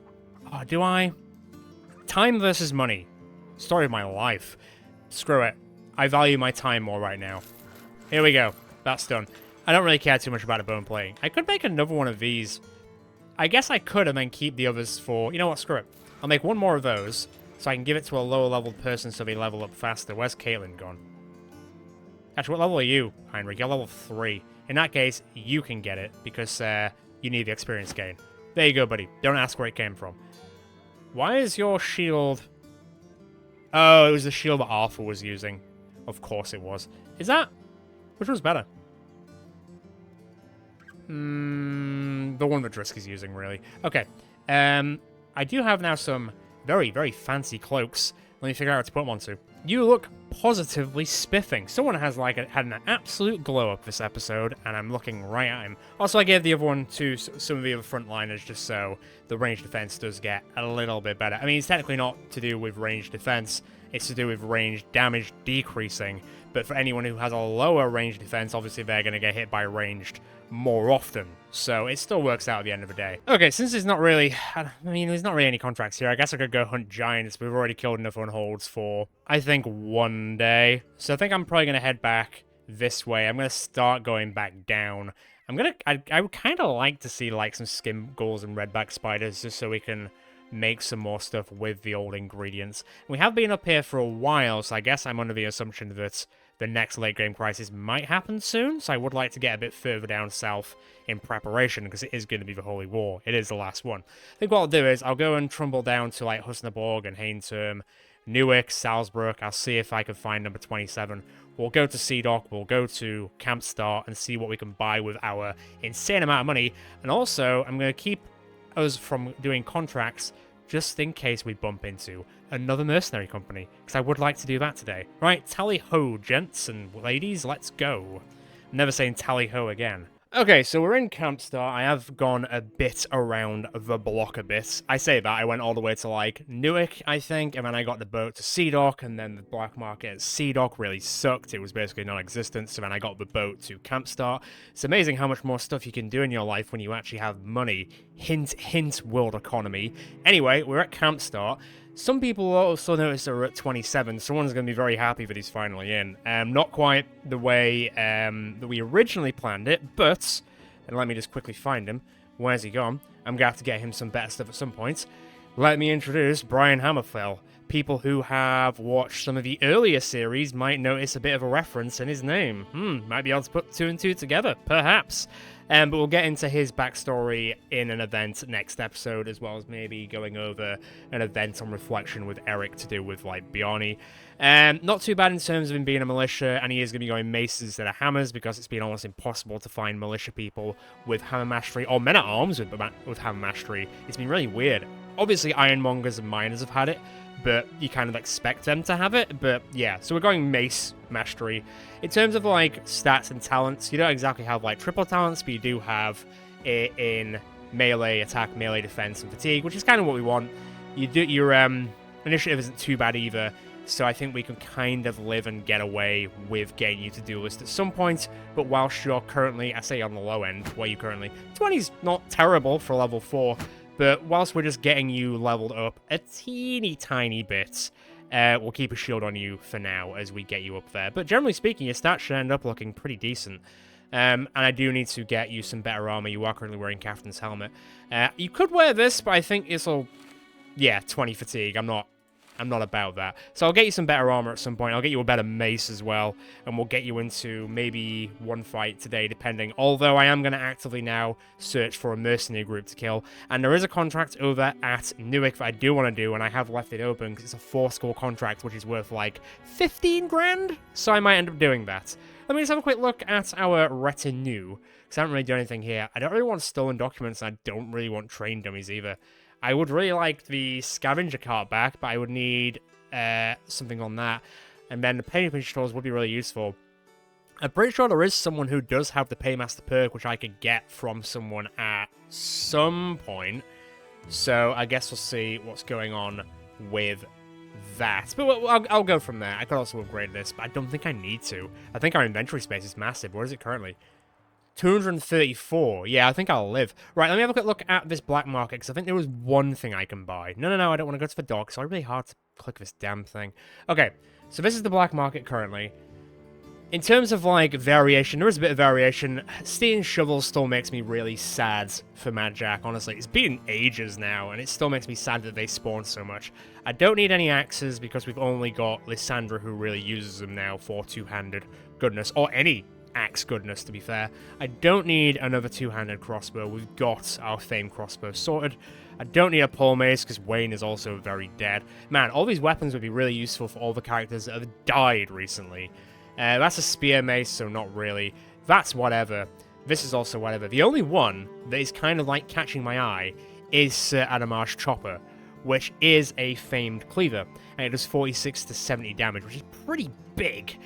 [SPEAKER 1] Oh, do I? Time versus money. Story of my life. Screw it. I value my time more right now. Here we go. That's done. I don't really care too much about a bone plating. I could make another one of these. I guess I could and then keep the others for... You know what? Screw it. I'll make one more of those so I can give it to a lower level person so they level up faster. Where's Caitlin gone? Actually, what level are you, Heinrich? You're level 3. In that case, you can get it because you need the experience gain. There you go, buddy. Don't ask where it came from. Why is your shield... Oh, it was the shield that Arthur was using. Of course it was. Is that... Which one's better? The one that Drisk is using, really. Okay. I do have now some very, very fancy cloaks. Let me figure out how to put them onto. You look positively spiffing. Someone has, like, had an absolute glow-up this episode, and I'm looking right at him. Also, I gave the other one to some of the other frontliners just so the range defense does get a little bit better. I mean, it's technically not to do with range defense. It's to do with range damage decreasing. But for anyone who has a lower range defense, obviously they're going to get hit by ranged more often. So it still works out at the end of the day. Okay, since there's not really... I mean, there's not really any contracts here. I guess I could go hunt giants. We've already killed enough unholds for, I think, one day. So I think I'm probably going to head back this way. I'm going to start going back down. I would kind of like to see, like, some skin ghouls and redback spiders just so we can make some more stuff with the old ingredients. We have been up here for a while, so I guess I'm under the assumption that the next late game crisis might happen soon, so I would like to get a bit further down south in preparation, because it is going to be the Holy War. It is the last one. I think what I'll do is I'll go and trundle down to, like, Husnaborg and Hainturm, Newark, Salzburg. I'll see if I can find number 27. We'll go to Sea Dock, we'll go to Camp Star and see what we can buy with our insane amount of money. And also, I'm going to keep us from doing contracts just in case we bump into another mercenary company, because I would like to do that today. Right, tally-ho, gents and ladies, let's go. I'm never saying tally-ho again. Okay, so we're in Camp Star. I have gone a bit around the block a bit. I say that, I went all the way to, like, Newark, I think, and then I got the boat to Sea Dock, and then the black market at Sea Dock really sucked. It was basically non-existent, so then I got the boat to Camp Star. It's amazing how much more stuff you can do in your life when you actually have money. Hint, hint, world economy. Anyway, we're at Camp Star. Some people also notice are at 27. Someone's going to be very happy that he's finally in. Not quite the way that we originally planned it, but... And let me just quickly find him. Where's he gone? I'm going to have to get him some better stuff at some point. Let me introduce Brian Hammerfell. People who have watched some of the earlier series might notice a bit of a reference in his name. Might be able to put 2 and 2 together, perhaps. But we'll get into his backstory in an event next episode, as well as maybe going over an event on Reflection with Eric to do with, like, Bjarni. Not too bad in terms of him being a militia, and he is going to be going maces instead of hammers, because it's been almost impossible to find militia people with hammer mastery, or men-at-arms with hammer mastery. It's been really weird. Obviously, ironmongers and miners have had it, but you kind of expect them to have it. But yeah, so we're going mace mastery. In terms of like stats and talents, you don't exactly have like triple talents, but you do have it in melee attack, melee defense, and fatigue, which is kind of what we want. Your initiative isn't too bad either, so I think we can kind of live and get away with getting you to duelist at some point. But whilst you're currently, I say on the low end, where you currently 20's not terrible for level 4. But whilst we're just getting you leveled up a teeny tiny bit, we'll keep a shield on you for now as we get you up there. But generally speaking, your stats should end up looking pretty decent. And I do need to get you some better armor. You are currently wearing Captain's helmet. You could wear this, but I think this'll... Yeah, 20 fatigue. I'm not about that. So I'll get you some better armor at some point. I'll get you a better mace as well. And we'll get you into maybe one fight today, depending. Although I am going to actively now search for a mercenary group to kill. And there is a contract over at Newark that I do want to do. And I have left it open because it's a 4-score contract, which is worth like 15 grand. So I might end up doing that. Let me just have a quick look at our retinue. Because I haven't really done anything here. I don't really want stolen documents. And I don't really want train dummies either. I would really like the scavenger cart back, but I would need something on that. And then the penny pinch stores would be really useful. I'm pretty sure there is someone who does have the Paymaster perk, which I could get from someone at some point. So I guess we'll see what's going on with that. But I'll go from there. I could also upgrade this, but I don't think I need to. I think our inventory space is massive. What is it currently? 234. Yeah, I think I'll live. Right, let me have a quick look at this black market, because I think there was one thing I can buy. No, I don't want to go to the dock, so it's really hard to click this damn thing. Okay, so this is the black market currently. In terms of, like, variation, there is a bit of variation. Stealing shovels still makes me really sad for Mad Jack, honestly. It's been ages now, and it still makes me sad that they spawn so much. I don't need any axes, because we've only got Lysandra who really uses them now for two-handed goodness, or any axe goodness, to be fair. I don't need another two-handed crossbow. We've got our famed crossbow sorted. I don't need a pole mace because Wayne is also very dead. Man, all these weapons would be really useful for all the characters that have died recently. That's a spear mace, so not really. That's whatever. This is also whatever. The only one that is kind of like catching my eye is Sir Adamar's Chopper, which is a famed cleaver, and it does 46 to 70 damage, which is pretty big.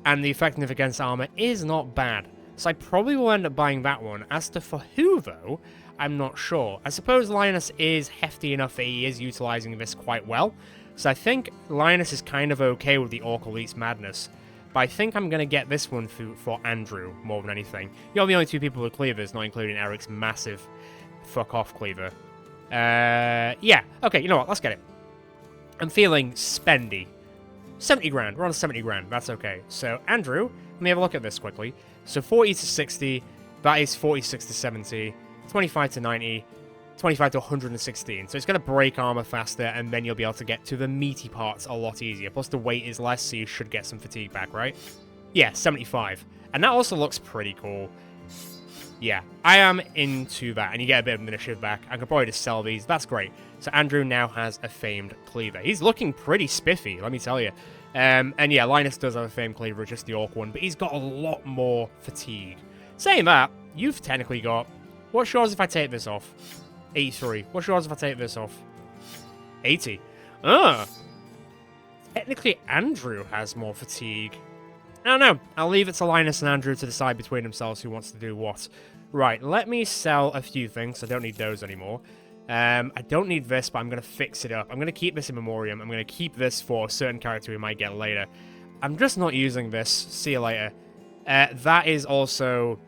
[SPEAKER 1] And the effectiveness against armor is not bad. So I probably will end up buying that one. As to for who, though, I'm not sure. I suppose Linus is hefty enough that he is utilizing this quite well. So I think Linus is kind of okay with the Orc Elite's madness. But I think I'm going to get this one for Andrew more than anything. You're the only two people with cleavers, not including Eric's massive fuck-off cleaver. Yeah. Okay, you know what? Let's get it. I'm feeling spendy. 70 grand. We're on 70 grand. That's okay. So, Andrew, let me have a look at this quickly. So, 40 to 60. That is 46 to 70. 25 to 90. 25 to 116. So, it's going to break armor faster, and then you'll be able to get to the meaty parts a lot easier. Plus, the weight is less, so you should get some fatigue back, right? Yeah, 75. And that also looks pretty cool. Yeah, I am into that. And you get a bit of initiative back. I can probably just sell these. That's great. So Andrew now has a famed cleaver. He's looking pretty spiffy, let me tell you. And yeah, Linus does have a famed cleaver, just the orc one, but he's got a lot more fatigue. Saying that, you've technically got... What's yours if I take this off? 83. What's yours if I take this off? 80. Technically, Andrew has more fatigue. I don't know. I'll leave it to Linus and Andrew to decide between themselves who wants to do what. Right, let me sell a few things. I don't need those anymore. I don't need this, but I'm going to fix it up. I'm going to keep this in memoriam. I'm going to keep this for a certain character we might get later. I'm just not using this. See you later. That is also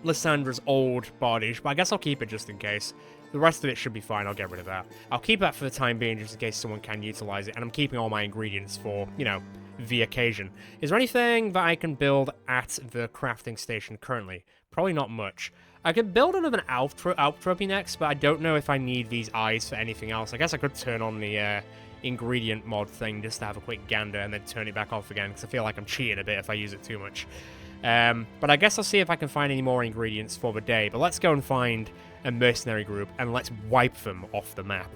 [SPEAKER 1] Lysandra's old bardage, but I guess I'll keep it just in case. The rest of it should be fine. I'll get rid of that. I'll keep that for the time being just in case someone can utilize it. And I'm keeping all my ingredients for, you know, the occasion. Is there anything that I can build at the crafting station currently? Probably not much. I could build another Alp Trophy next, but I don't know if I need these eyes for anything else. I guess I could turn on the ingredient mod thing just to have a quick gander and then turn it back off again, because I feel like I'm cheating a bit if I use it too much. But I guess I'll see if I can find any more ingredients for the day. But let's go and find a mercenary group and let's wipe them off the map.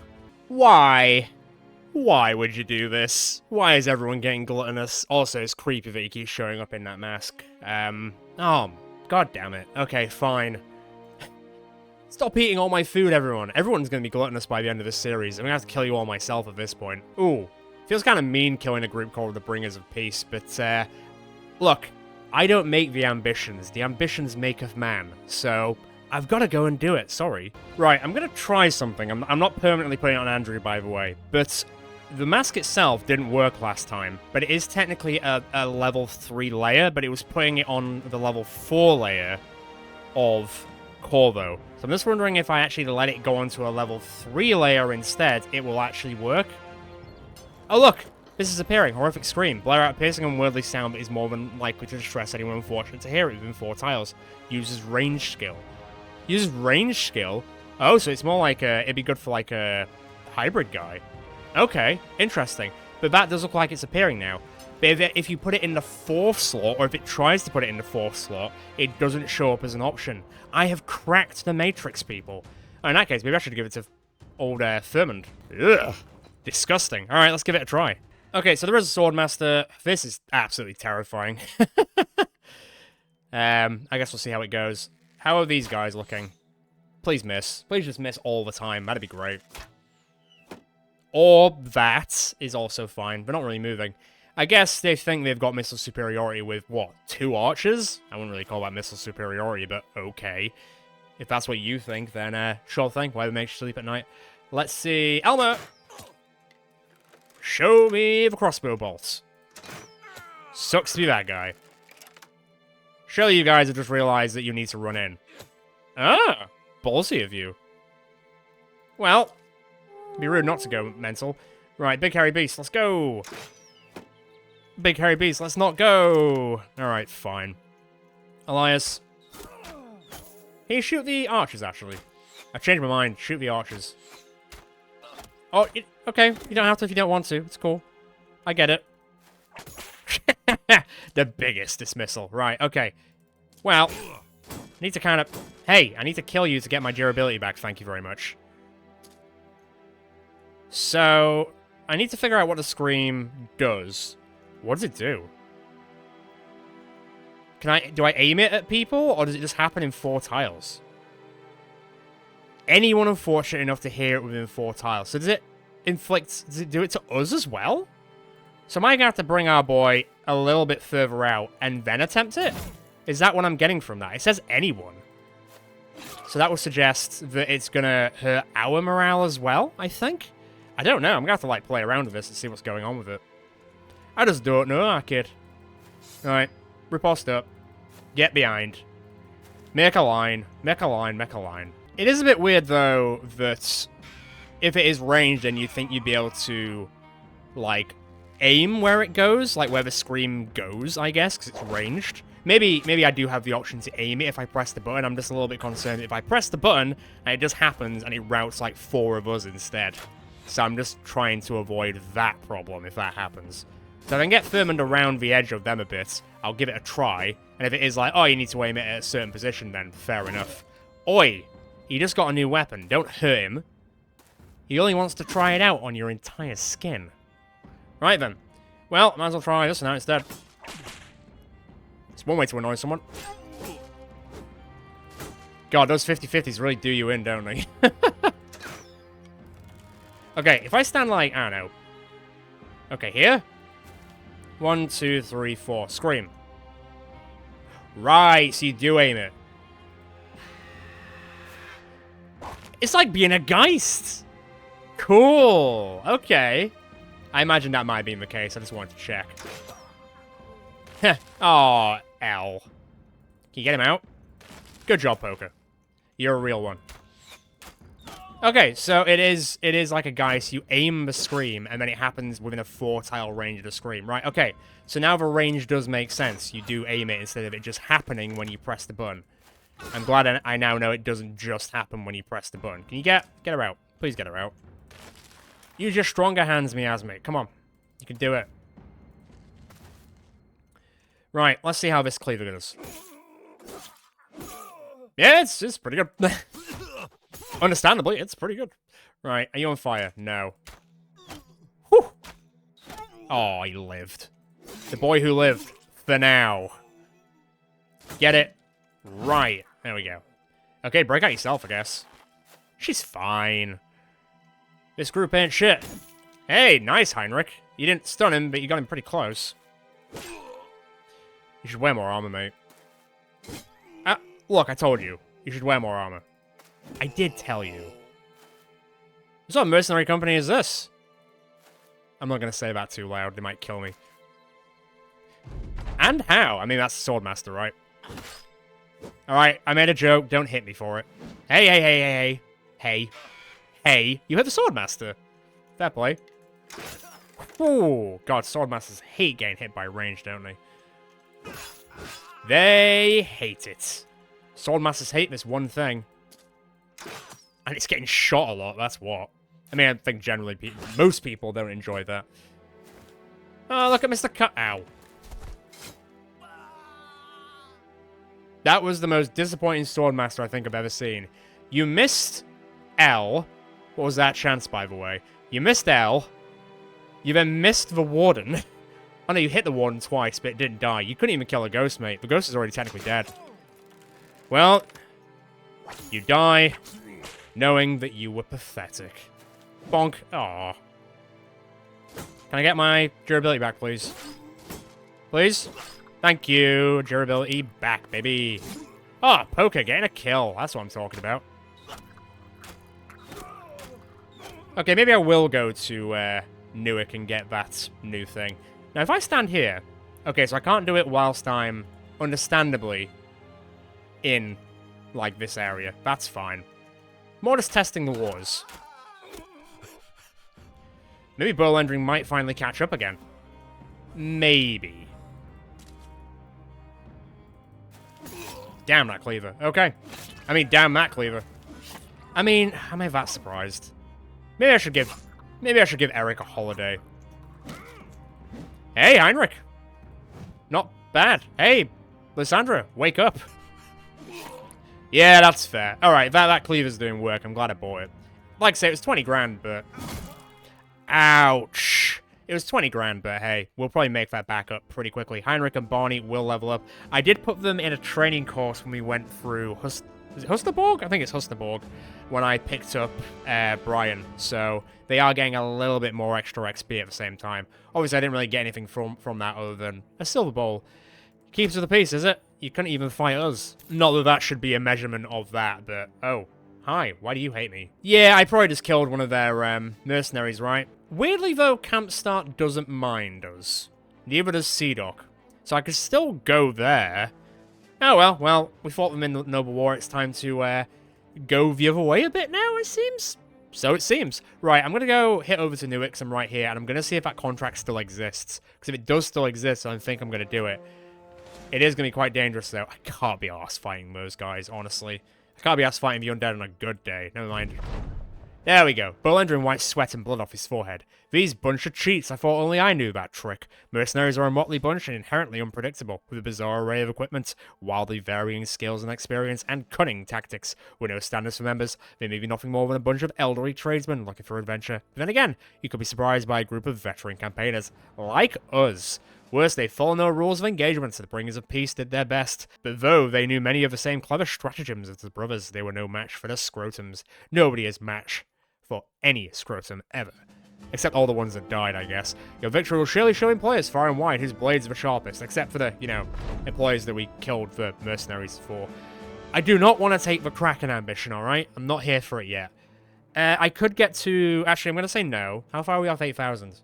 [SPEAKER 1] Why? Why would you do this? Why is everyone getting gluttonous? Also, it's creepy that he keeps showing up in that mask. Oh, god damn it. Okay, fine. Stop eating all my food, everyone. Everyone's gonna be gluttonous by the end of this series. I'm gonna have to kill you all myself at this point. Ooh. Feels kind of mean killing a group called the Bringers of Peace, but, look, I don't make the ambitions. The ambitions maketh man. So, I've got to go and do it. Sorry. Right, I'm gonna try something. I'm not permanently putting it on Andrew, by the way, but the mask itself didn't work last time, but it is technically a level 3 layer, but it was putting it on the level 4 layer of Corvo. So I'm just wondering if I actually let it go onto a level 3 layer instead, it will actually work. Oh look! This is appearing. Horrific scream. Blare out a piercing and unworldly sound that is more than likely to distress anyone unfortunate to hear it within 4 tiles. Uses range skill. Uses range skill? Oh, so it's more like it'd be good for like a hybrid guy. Okay, interesting. But that does look like it's appearing now. But if you put it in the 4th slot, or if it tries to put it in the 4th slot, it doesn't show up as an option. I have cracked the Matrix, people. Oh, in that case, maybe I should give it to old Thurmond. Ugh. Disgusting. Alright, let's give it a try. Okay, so there is a Swordmaster. This is absolutely terrifying. I guess we'll see how it goes. How are these guys looking? Please miss. Please just miss all the time. That'd be great. Or that is also fine. They're not really moving. I guess they think they've got missile superiority with, what, 2 archers? I wouldn't really call that missile superiority, but okay. If that's what you think, then sure thing. Why would make you sleep at night? Let's see. Elmer! Show me the crossbow bolts. Sucks to be that guy. Surely you guys have just realized that you need to run in. Ah! Ballsy of you. Well, it'd be rude not to go mental. Right, big hairy beast, let's go! Big hairy beast, let's not go! Alright, fine. Elias. Can you shoot the archers, actually? I've changed my mind. Shoot the archers. Oh, okay. You don't have to if you don't want to. It's cool. I get it. The biggest dismissal. Right, okay. Well, I need to kind of... Hey, I need to kill you to get my durability back. Thank you very much. So, I need to figure out what the scream does. What does it do? Do I aim it at people, or does it just happen in 4 tiles? Anyone unfortunate enough to hear it within 4 tiles. So does it do it to us as well? So am I going to have to bring our boy a little bit further out and then attempt it? Is that what I'm getting from that? It says anyone. So that would suggest that it's going to hurt our morale as well, I think? I don't know. I'm going to have to, like, play around with this and see what's going on with it. I just don't know, kid. Alright. Riposte up. Get behind. Make a line. Make a line. Make a line. It is a bit weird, though, that if it is ranged, then you'd think you'd be able to, like, aim where it goes, like where the scream goes, I guess, because it's ranged. Maybe I do have the option to aim it if I press the button. I'm just a little bit concerned if I press the button and it just happens and it routes like 4 of us instead. So I'm just trying to avoid that problem if that happens. So if I can get Thurmond around the edge of them a bit, I'll give it a try. And if it is like, oh, you need to aim it at a certain position, then fair enough. Oi! He just got a new weapon. Don't hurt him. He only wants to try it out on your entire skin. Right then. Well, might as well try this now instead. It's one way to annoy someone. God, those 50-50s really do you in, don't they? Okay, if I stand like, I don't know. Okay, here. 1, 2, 3, 4. Scream. Right, so you do aim it. It's like being a Geist. Cool. Okay. I imagine that might have been the case. I just wanted to check. Oh, L. Can you get him out? Good job, Poker. You're a real one. Okay, so it is like a guy, so you aim the scream, and then it happens within a 4-tile range of the scream, right? Okay, so now the range does make sense. You do aim it instead of it just happening when you press the button. I'm glad I now know it doesn't just happen when you press the button. Can you get her out? Please get her out. Use your stronger hands, Miasmic. Come on. You can do it. Right, let's see how this cleaver goes. Yeah, it's pretty good. Understandably, it's pretty good. Right, are you on fire? No. Whew. Oh, he lived. The boy who lived. For now. Get it? Right. There we go. Okay, break out yourself, I guess. She's fine. This group ain't shit. Hey, nice, Heinrich. You didn't stun him, but you got him pretty close. You should wear more armor, mate. Look, I told you. You should wear more armor. I did tell you. What sort of mercenary company is this? I'm not going to say that too loud. They might kill me. And how? I mean, that's the Swordmaster, right? Alright, I made a joke. Don't hit me for it. Hey, hey, hey, hey, hey. Hey. Hey. You hit the Swordmaster. Fair play. Ooh. God, Swordmasters hate getting hit by range, don't they? They hate it. Swordmasters hate this one thing. And it's getting shot a lot, that's what. I mean, I think generally most people don't enjoy that. Oh, look at Mr. Ow. That was the most disappointing Swordmaster I think I've ever seen. You missed L. What was that chance, by the way? You missed L. You then missed the Warden. I know you hit the Warden twice, but it didn't die. You couldn't even kill a ghost, mate. The ghost is already technically dead. Well, you die knowing that you were pathetic. Bonk. Aww. Can I get my durability back, please? Please? Thank you. Durability back, baby. Oh, Poker getting a kill. That's what I'm talking about. Okay, maybe I will go to Newark and get that new thing. Now, if I stand here... Okay, so I can't do it whilst I'm, understandably, in, like, this area. That's fine. More just testing the waters. Maybe Bowlendring might finally catch up again. Maybe. Damn that cleaver. Okay. I mean, damn that cleaver. I mean, am I that surprised? Maybe I should give Eric a holiday. Hey, Heinrich. Not bad. Hey, Lysandra, wake up. Yeah, that's fair. Alright, that cleaver's doing work. I'm glad I bought it. Like I say, it was 20 grand, but... Ouch. It was 20 grand, but hey, we'll probably make that back up pretty quickly. Heinrich and Barney will level up. I did put them in a training course when we went through... Is it Husterborg? I think it's Husterborg. When I picked up Brian. So they are getting a little bit more extra XP at the same time. Obviously, I didn't really get anything from that other than a silver bowl. Keeps of the peace, is it? You couldn't even fight us. Not that that should be a measurement of that, but... Oh, hi. Why do you hate me? Yeah, I probably just killed one of their mercenaries, right? Weirdly, though, Camp Start doesn't mind us. Neither does Seadock. So I could still go there. Oh, well, we fought them in the Noble War. It's time to go the other way a bit now, it seems. So it seems. Right, I'm going to go hit over to Newark. I'm right here, and I'm going to see if that contract still exists. Because if it does still exist, I think I'm going to do it. It is going to be quite dangerous, though. I can't be arsed fighting those guys, honestly. I can't be arsed fighting the undead on a good day. Never mind. There we go. Bowlendring wipes sweat and blood off his forehead. These bunch of cheats. I thought only I knew that trick. Mercenaries are a motley bunch and inherently unpredictable, with a bizarre array of equipment, wildly varying skills and experience, and cunning tactics. With no standards for members, they may be nothing more than a bunch of elderly tradesmen looking for adventure. But then again, you could be surprised by a group of veteran campaigners, like us. Worse, they follow no rules of engagement, so the bringers of peace did their best. But though they knew many of the same clever stratagems as the brothers, they were no match for the scrotums. Nobody is match for any scrotum ever. Except all the ones that died, I guess. Your victory will surely show employers far and wide whose blades are the sharpest, except for the, employers that we killed the mercenaries for. I do not want to take the Kraken ambition, alright? I'm not here for it yet. I could get to... Actually, I'm going to say no. How far are we off 8,000?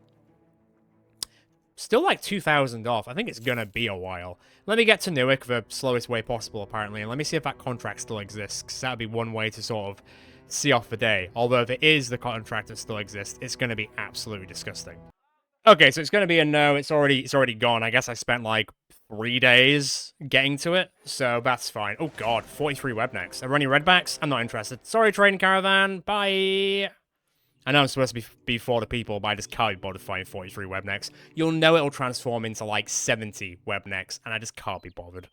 [SPEAKER 1] Still like 2,000 off. I think it's going to be a while. Let me get to Newark the slowest way possible, apparently, and let me see if that contract still exists, because that would be one way to sort of see off the day. Although if it is the contract that still exists, it's going to be absolutely disgusting. Okay, so it's going to be a no. It's already gone. I guess I spent like 3 days getting to it, so that's fine. Oh god, 43 webnecks. Are there any redbacks? I'm not interested. Sorry, trading caravan. Bye. I know I'm supposed to be for the people, but I just can't be bothered fighting 43 webnecks. You'll know it'll transform into like 70 webnecks, and I just can't be bothered.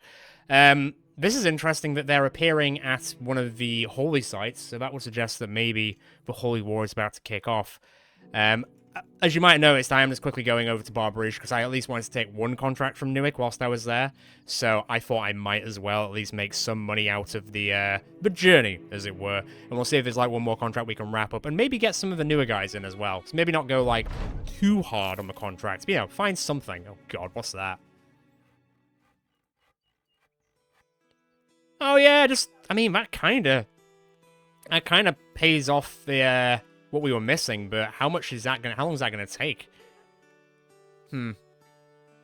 [SPEAKER 1] This is interesting that they're appearing at one of the holy sites, so that would suggest that maybe the holy war is about to kick off. As you might have noticed, I am just quickly going over to Barbarouche because I at least wanted to take one contract from Newick whilst I was there. So I thought I might as well at least make some money out of the journey, as it were. And we'll see if there's like one more contract we can wrap up and maybe get some of the newer guys in as well. So maybe not go like too hard on the contracts, but, you know, find something. Oh god, what's that? Oh yeah, just, I mean, that kind of pays off the what we were missing, but how long is that gonna take?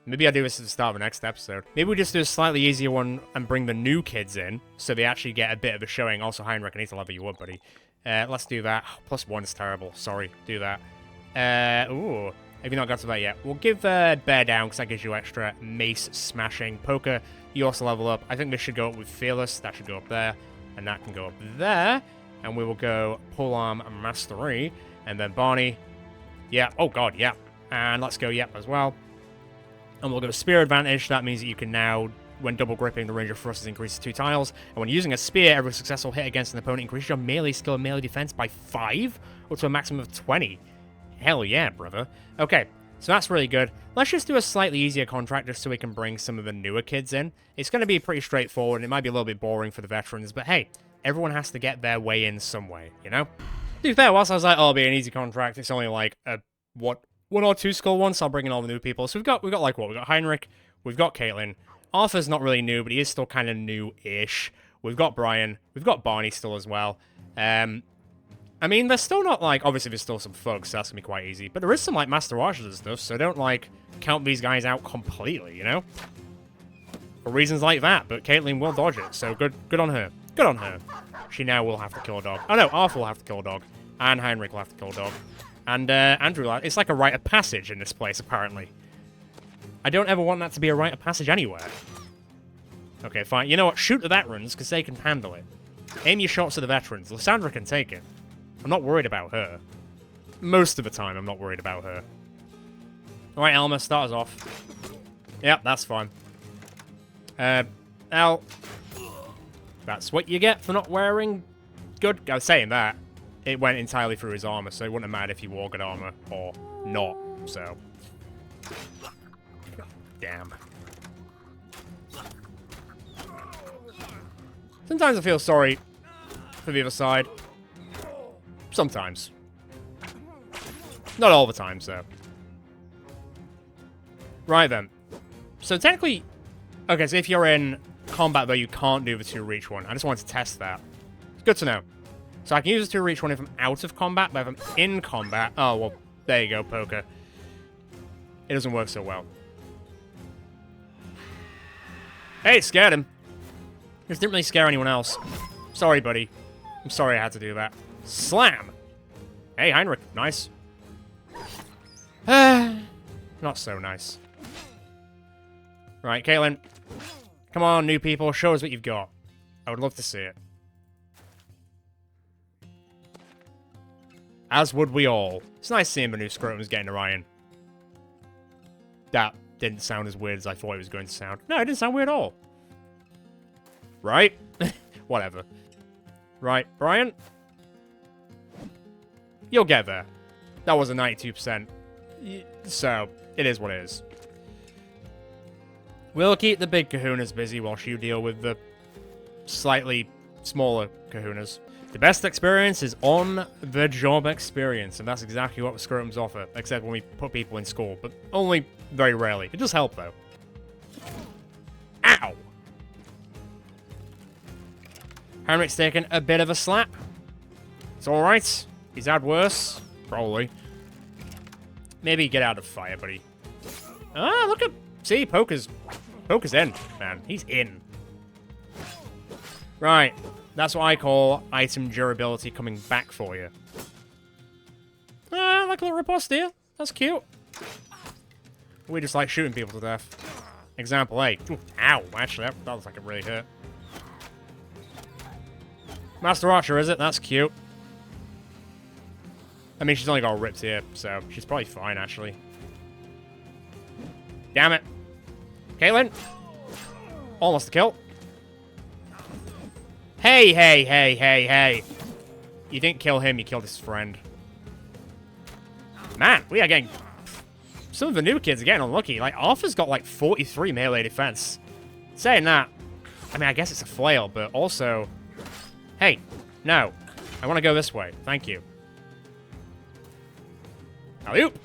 [SPEAKER 1] Maybe I do this at the start of the next episode. Maybe we just do a slightly easier one and bring the new kids in, so they actually get a bit of a showing. Also, Heinrich, I need to level you up, buddy. Let's do that. +1 is terrible. Sorry, do that. Ooh, have you not got to that yet? We'll give Bear down, because that gives you extra mace smashing. Poker, you also level up. I think this should go up with Fearless. That should go up there, and that can go up there. And we will go Polearm Mastery, and then Barney. Yeah, oh god, yeah. And let's go Yep as well. And we'll go Spear Advantage. That means that you can now, when double gripping, the range of thrust is increased to 2 tiles. And when using a spear, every successful hit against an opponent increases your melee skill and melee defense by 5, up to a maximum of 20. Hell yeah, brother. Okay, so that's really good. Let's just do a slightly easier contract just so we can bring some of the newer kids in. It's going to be pretty straightforward, and it might be a little bit boring for the veterans, but hey, everyone has to get their way in some way, you know? To be fair, whilst I was like, oh, it'll be an easy contract, it's only like a, 1 or 2 skull one, so I'll bring in all the new people. So we've got like what? We've got Heinrich, we've got Caitlin. Arthur's not really new, but he is still kind of new-ish. We've got Brian, we've got Barney still as well. I mean, they're still not like, obviously there's still some thugs, so that's gonna be quite easy. But there is some like Master Archers and stuff, so don't like count these guys out completely, you know? For reasons like that, but Caitlin will dodge it, so good on her. Good on her. She now will have to kill a dog. Oh no, Arthur will have to kill a dog. And Heinrich will have to kill a dog. And Andrew, it's like a rite of passage in this place, apparently. I don't ever want that to be a rite of passage anywhere. Okay, fine. You know what? Shoot the veterans, because they can handle it. Aim your shots at the veterans. Lysandra can take it. I'm not worried about her. Most of the time, I'm not worried about her. Alright, Elma, start us off. Yep, that's fine. Al. That's what you get for not wearing good... I was saying that. It went entirely through his armor, so it wouldn't have mattered if he wore good armor or not, so... Damn. Sometimes I feel sorry for the other side. Sometimes. Not all the time, so. Right then. So technically... Okay, so if you're in combat, though, you can't do the 2-reach one. I just wanted to test that. It's good to know. So I can use the 2-reach one if I'm out of combat, but if I'm in combat... Oh, well, there you go, Poker. It doesn't work so well. Hey, it scared him. This didn't really scare anyone else. Sorry, buddy. I'm sorry I had to do that. Slam! Hey, Heinrich. Nice. Not so nice. Right, Caitlin. Come on, new people. Show us what you've got. I would love to see it. As would we all. It's nice seeing the new scrotums getting Orion. That didn't sound as weird as I thought it was going to sound. No, it didn't sound weird at all. Right? Whatever. Right, Brian? You'll get there. That was a 92%. So, it is what it is. We'll keep the big kahunas busy whilst you deal with the slightly smaller kahunas. The best experience is on-the-job experience, and that's exactly what the scrotums offer, except when we put people in school, but only very rarely. It does help, though. Ow! Heinrich's taken a bit of a slap. It's alright. He's had worse. Probably. Maybe get out of fire, buddy. Ah, look at... See, Poker's in, man. He's in. Right. That's what I call item durability coming back for you. Ah, like a little riposte here. That's cute. We just like shooting people to death. Example A. Ooh, ow, actually, that looks like it really hurt. Master Archer, is it? That's cute. I mean, she's only got ripped here, so she's probably fine, actually. Damn it. Caitlyn. Almost a kill. Hey, hey, hey, hey, hey. You didn't kill him, you killed his friend. Man, we are getting... Some of the new kids are getting unlucky. Like, Arthur's got, like, 43 melee defense. Saying that, I mean, I guess it's a flail, but also... Hey, no. I want to go this way. Thank you. Alley-oop!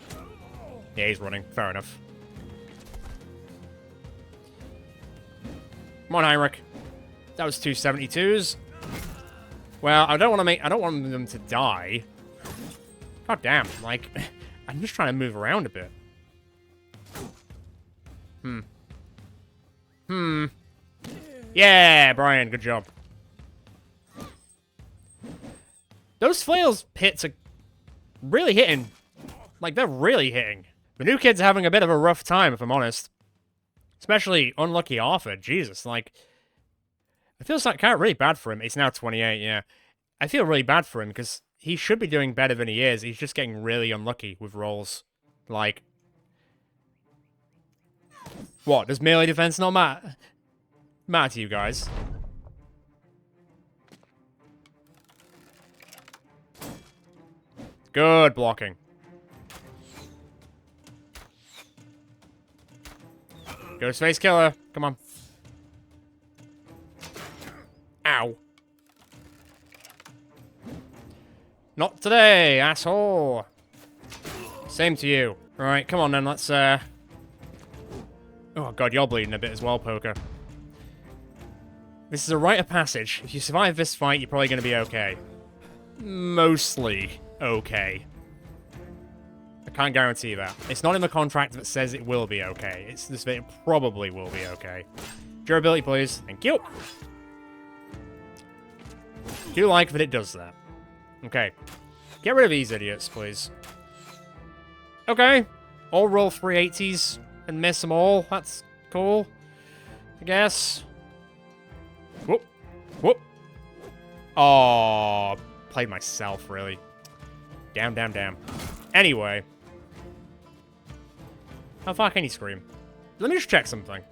[SPEAKER 1] Yeah, he's running. Fair enough. Come on, Heinrich. That was 272s. Well, I don't want them to die. God damn, like, I'm just trying to move around a bit. Yeah, Brian, good job. Those flails hits are really hitting. Like, they're really hitting. The new kid's having a bit of a rough time, if I'm honest. Especially unlucky Arthur. Jesus, like... I feel kind of really bad for him. He's now 28, yeah. I feel really bad for him, because he should be doing better than he is. He's just getting really unlucky with rolls. Like... What? Does melee defense not matter to you guys? Good blocking. Ghostface killer. Come on. Ow. Not today, asshole. Same to you. Alright, come on then, let's, Oh god, you're bleeding a bit as well, Poker. This is a rite of passage. If you survive this fight, you're probably gonna be okay. Mostly okay. I can't guarantee that. It's not in the contract that says it will be okay. It's just that it probably will be okay. Durability, please. Thank you. Do like that it does that. Okay. Get rid of these idiots, please. Okay. All roll 380s and miss them all. That's cool. I guess. Whoop. Whoop. Oh, played myself, really. Damn, damn, damn. Anyway. How far can you scream? Let me just check something.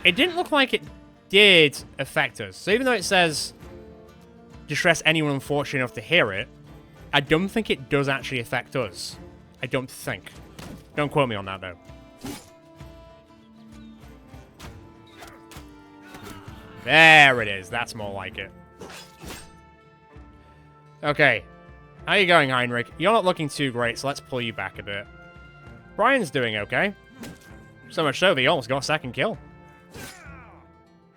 [SPEAKER 1] It didn't look like it did affect us. So even though it says distress anyone unfortunate enough to hear it, I don't think it does actually affect us. I don't think. Don't quote me on that, though. There it is. That's more like it. Okay. How you going, Heinrich? You're not looking too great, so let's pull you back a bit. Brian's doing okay. So much so that he almost got a second kill.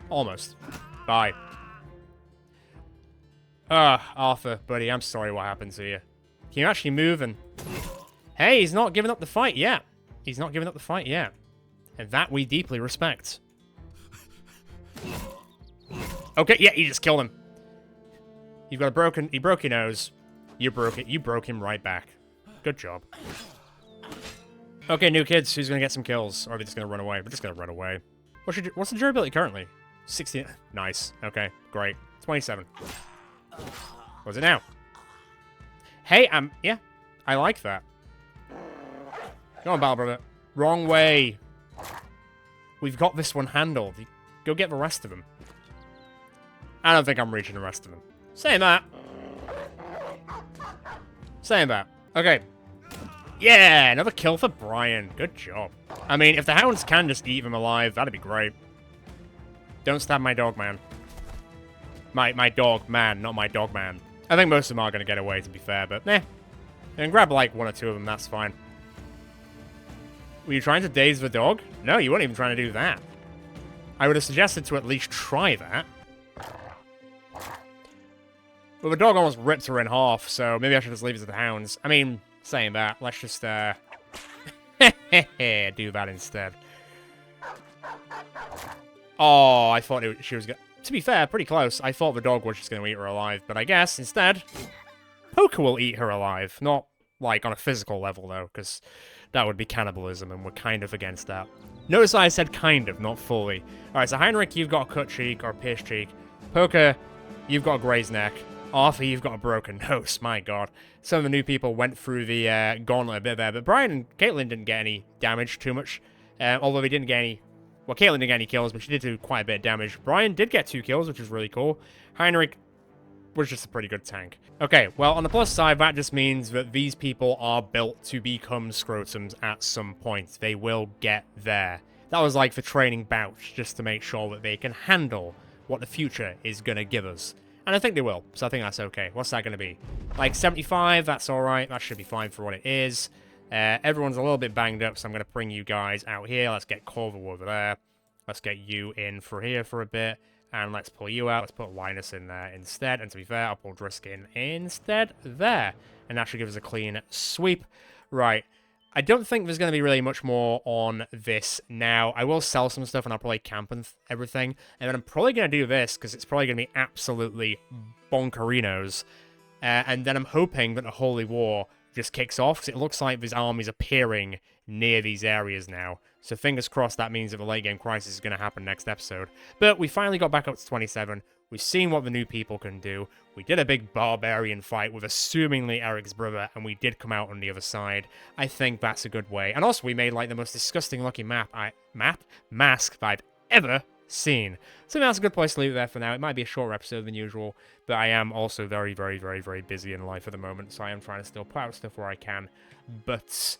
[SPEAKER 1] Almost. Bye. Arthur, buddy, I'm sorry what happened to you. Can you actually move and... Hey, he's not giving up the fight yet. He's not giving up the fight yet. And that we deeply respect. Okay, yeah, you just killed him. You've got a broken... He broke your nose. You broke it. You broke him right back. Good job. Okay, new kids, who's gonna get some kills? Or are they just gonna run away? We're just gonna run away. What's the durability currently? 60. Nice. Okay, great. 27. What's it now? Hey, yeah. I like that. Go on, Battle Brother. Wrong way. We've got this one handled. Go get the rest of them. I don't think I'm reaching the rest of them. Saying that. Saying that. Okay. Yeah, another kill for Brian. Good job. I mean, if the hounds can just eat them alive, that'd be great. Don't stab my dog, man. My dog man, not my dog man. I think most of them are going to get away, to be fair, but eh. And grab, like, one or two of them, that's fine. Were you trying to daze the dog? No, you weren't even trying to do that. I would have suggested to at least try that. But the dog almost ripped her in half, so maybe I should just leave it to the hounds. I mean, saying that, let's just, do that instead. Oh, I thought she was to be fair, pretty close. I thought the dog was just going to eat her alive, but I guess, instead, Poker will eat her alive. Not, like, on a physical level, though, because that would be cannibalism, and we're kind of against that. Notice I said kind of, not fully. Alright, so Heinrich, you've got a cut cheek, or a pierced cheek. Poker, you've got a grazed neck. Arthur, you've got a broken nose. My god. Some of the new people went through the gauntlet a bit there, but Brian and Caitlin didn't get any damage too much. Although they didn't get any... Well, Caitlin didn't get any kills, but she did do quite a bit of damage. Brian did get 2 kills, which is really cool. Heinrich was just a pretty good tank. Okay, well, on the plus side, that just means that these people are built to become scrotums at some point. They will get there. That was like the training bout, just to make sure that they can handle what the future is going to give us. And I think they will, so I think that's okay. What's that going to be? Like 75, that's alright. That should be fine for what it is. Everyone's a little bit banged up, so I'm going to bring you guys out here. Let's get Corvo over there. Let's get you in for here for a bit. And let's pull you out. Let's put Linus in there instead. And to be fair, I'll pull Drisk in instead there. And that should give us a clean sweep. Right. I don't think there's going to be really much more on this now. I will sell some stuff and I'll probably camp and everything. And then I'm probably going to do this because it's probably going to be absolutely bonkerinos. And then I'm hoping that the Holy War just kicks off because it looks like there's armies appearing near these areas now. So fingers crossed that means that the late game crisis is going to happen next episode. But we finally got back up to 27. We've seen what the new people can do. We did a big barbarian fight with assumingly Eric's brother, and we did come out on the other side. I think that's a good way. And also we made like the most disgusting looking mask that I've ever seen. So that's a good place to leave it there for now. It might be a shorter episode than usual, but I am also very, very, very, very busy in life at the moment, so I am trying to still put out stuff where I can. But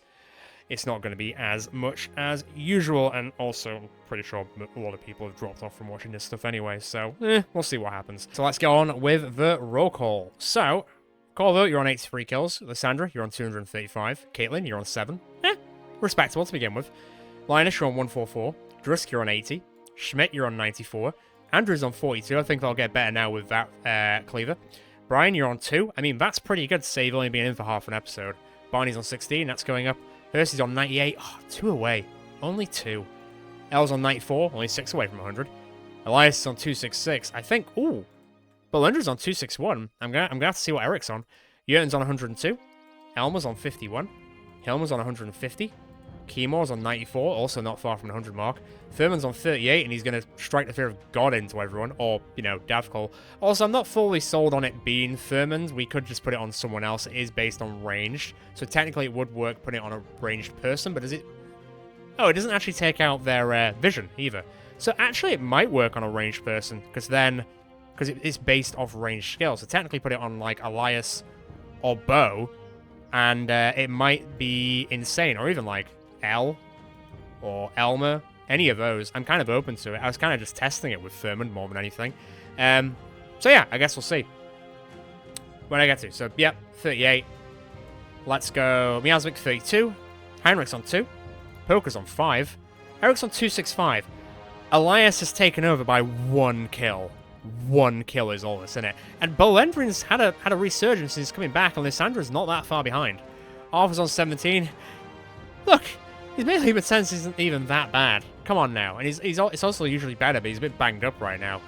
[SPEAKER 1] it's not going to be as much as usual, and also I'm pretty sure a lot of people have dropped off from watching this stuff anyway, so we'll see what happens. So let's go on with the roll call. So, Corvo, you're on 83 kills. Lysandra, you're on 235. Caitlin, you're on 7. Respectable to begin with. Linus, you're on 144. Drisk, you're on 80. Schmidt, you're on 94. Andrew's on 42. I think they'll get better now with that cleaver. Brian, you're on 2. I mean, that's pretty good to say you've only been in for half an episode. Barney's on 16. That's going up. Hearsty's on 98. Oh, 2 away. Only 2. Elle's on 94. Only 6 away from 100. Elias is on 266. I think... Ooh. Belindra's on 261. I'm gonna have to see what Eric's on. Jurgen's on 102. Elmer's on 51. Hilmer's on 150. Keymor's on 94, also not far from the 100 mark. Thurman's on 38, and he's going to strike the fear of God into everyone, or, you know, Davkol. Also, I'm not fully sold on it being Thurman's. We could just put it on someone else. It is based on ranged, so technically it would work putting it on a ranged person, but does it... Oh, it doesn't actually take out their vision, either. So actually, it might work on a ranged person, because it's based off ranged skills. So technically put it on, like, Elias or Bo, and it might be insane, or even, like, El or Elmer, any of those. I'm kind of open to it. I was kind of just testing it with Thurman more than anything. So yeah, I guess we'll see when I get to. So yep, 38. Let's go. Miazvik 32. Heinrich's on 2. Poker's on 5. Eric's on 265. Elias has taken over by 1 kill. 1 kill is all that's in it. And Bolendrin's had a resurgence since coming back, and Lysandra's not that far behind. Arthur's on 17. Look, his melee defense isn't even that bad. Come on now. And it's also usually better, but he's a bit banged up right now.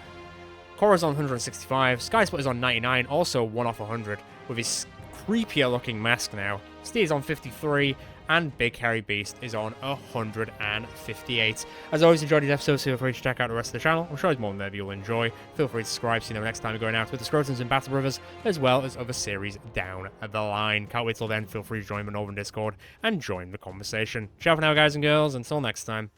[SPEAKER 1] Cora's on 165. Skysplitter's on 99, also 1 off 100, with his creepier looking mask now. Steve's on 53, and Big Hairy Beast is on 158. As always, enjoyed these episodes, feel free to check out the rest of the channel. I'm sure there's more than there you'll enjoy. Feel free to subscribe so you know next time we're going out with the Scrotums and Battle Brothers, as well as other series down the line. Can't wait till then. Feel free to join the Northern Discord and join the conversation. Ciao for now, guys and girls. Until next time.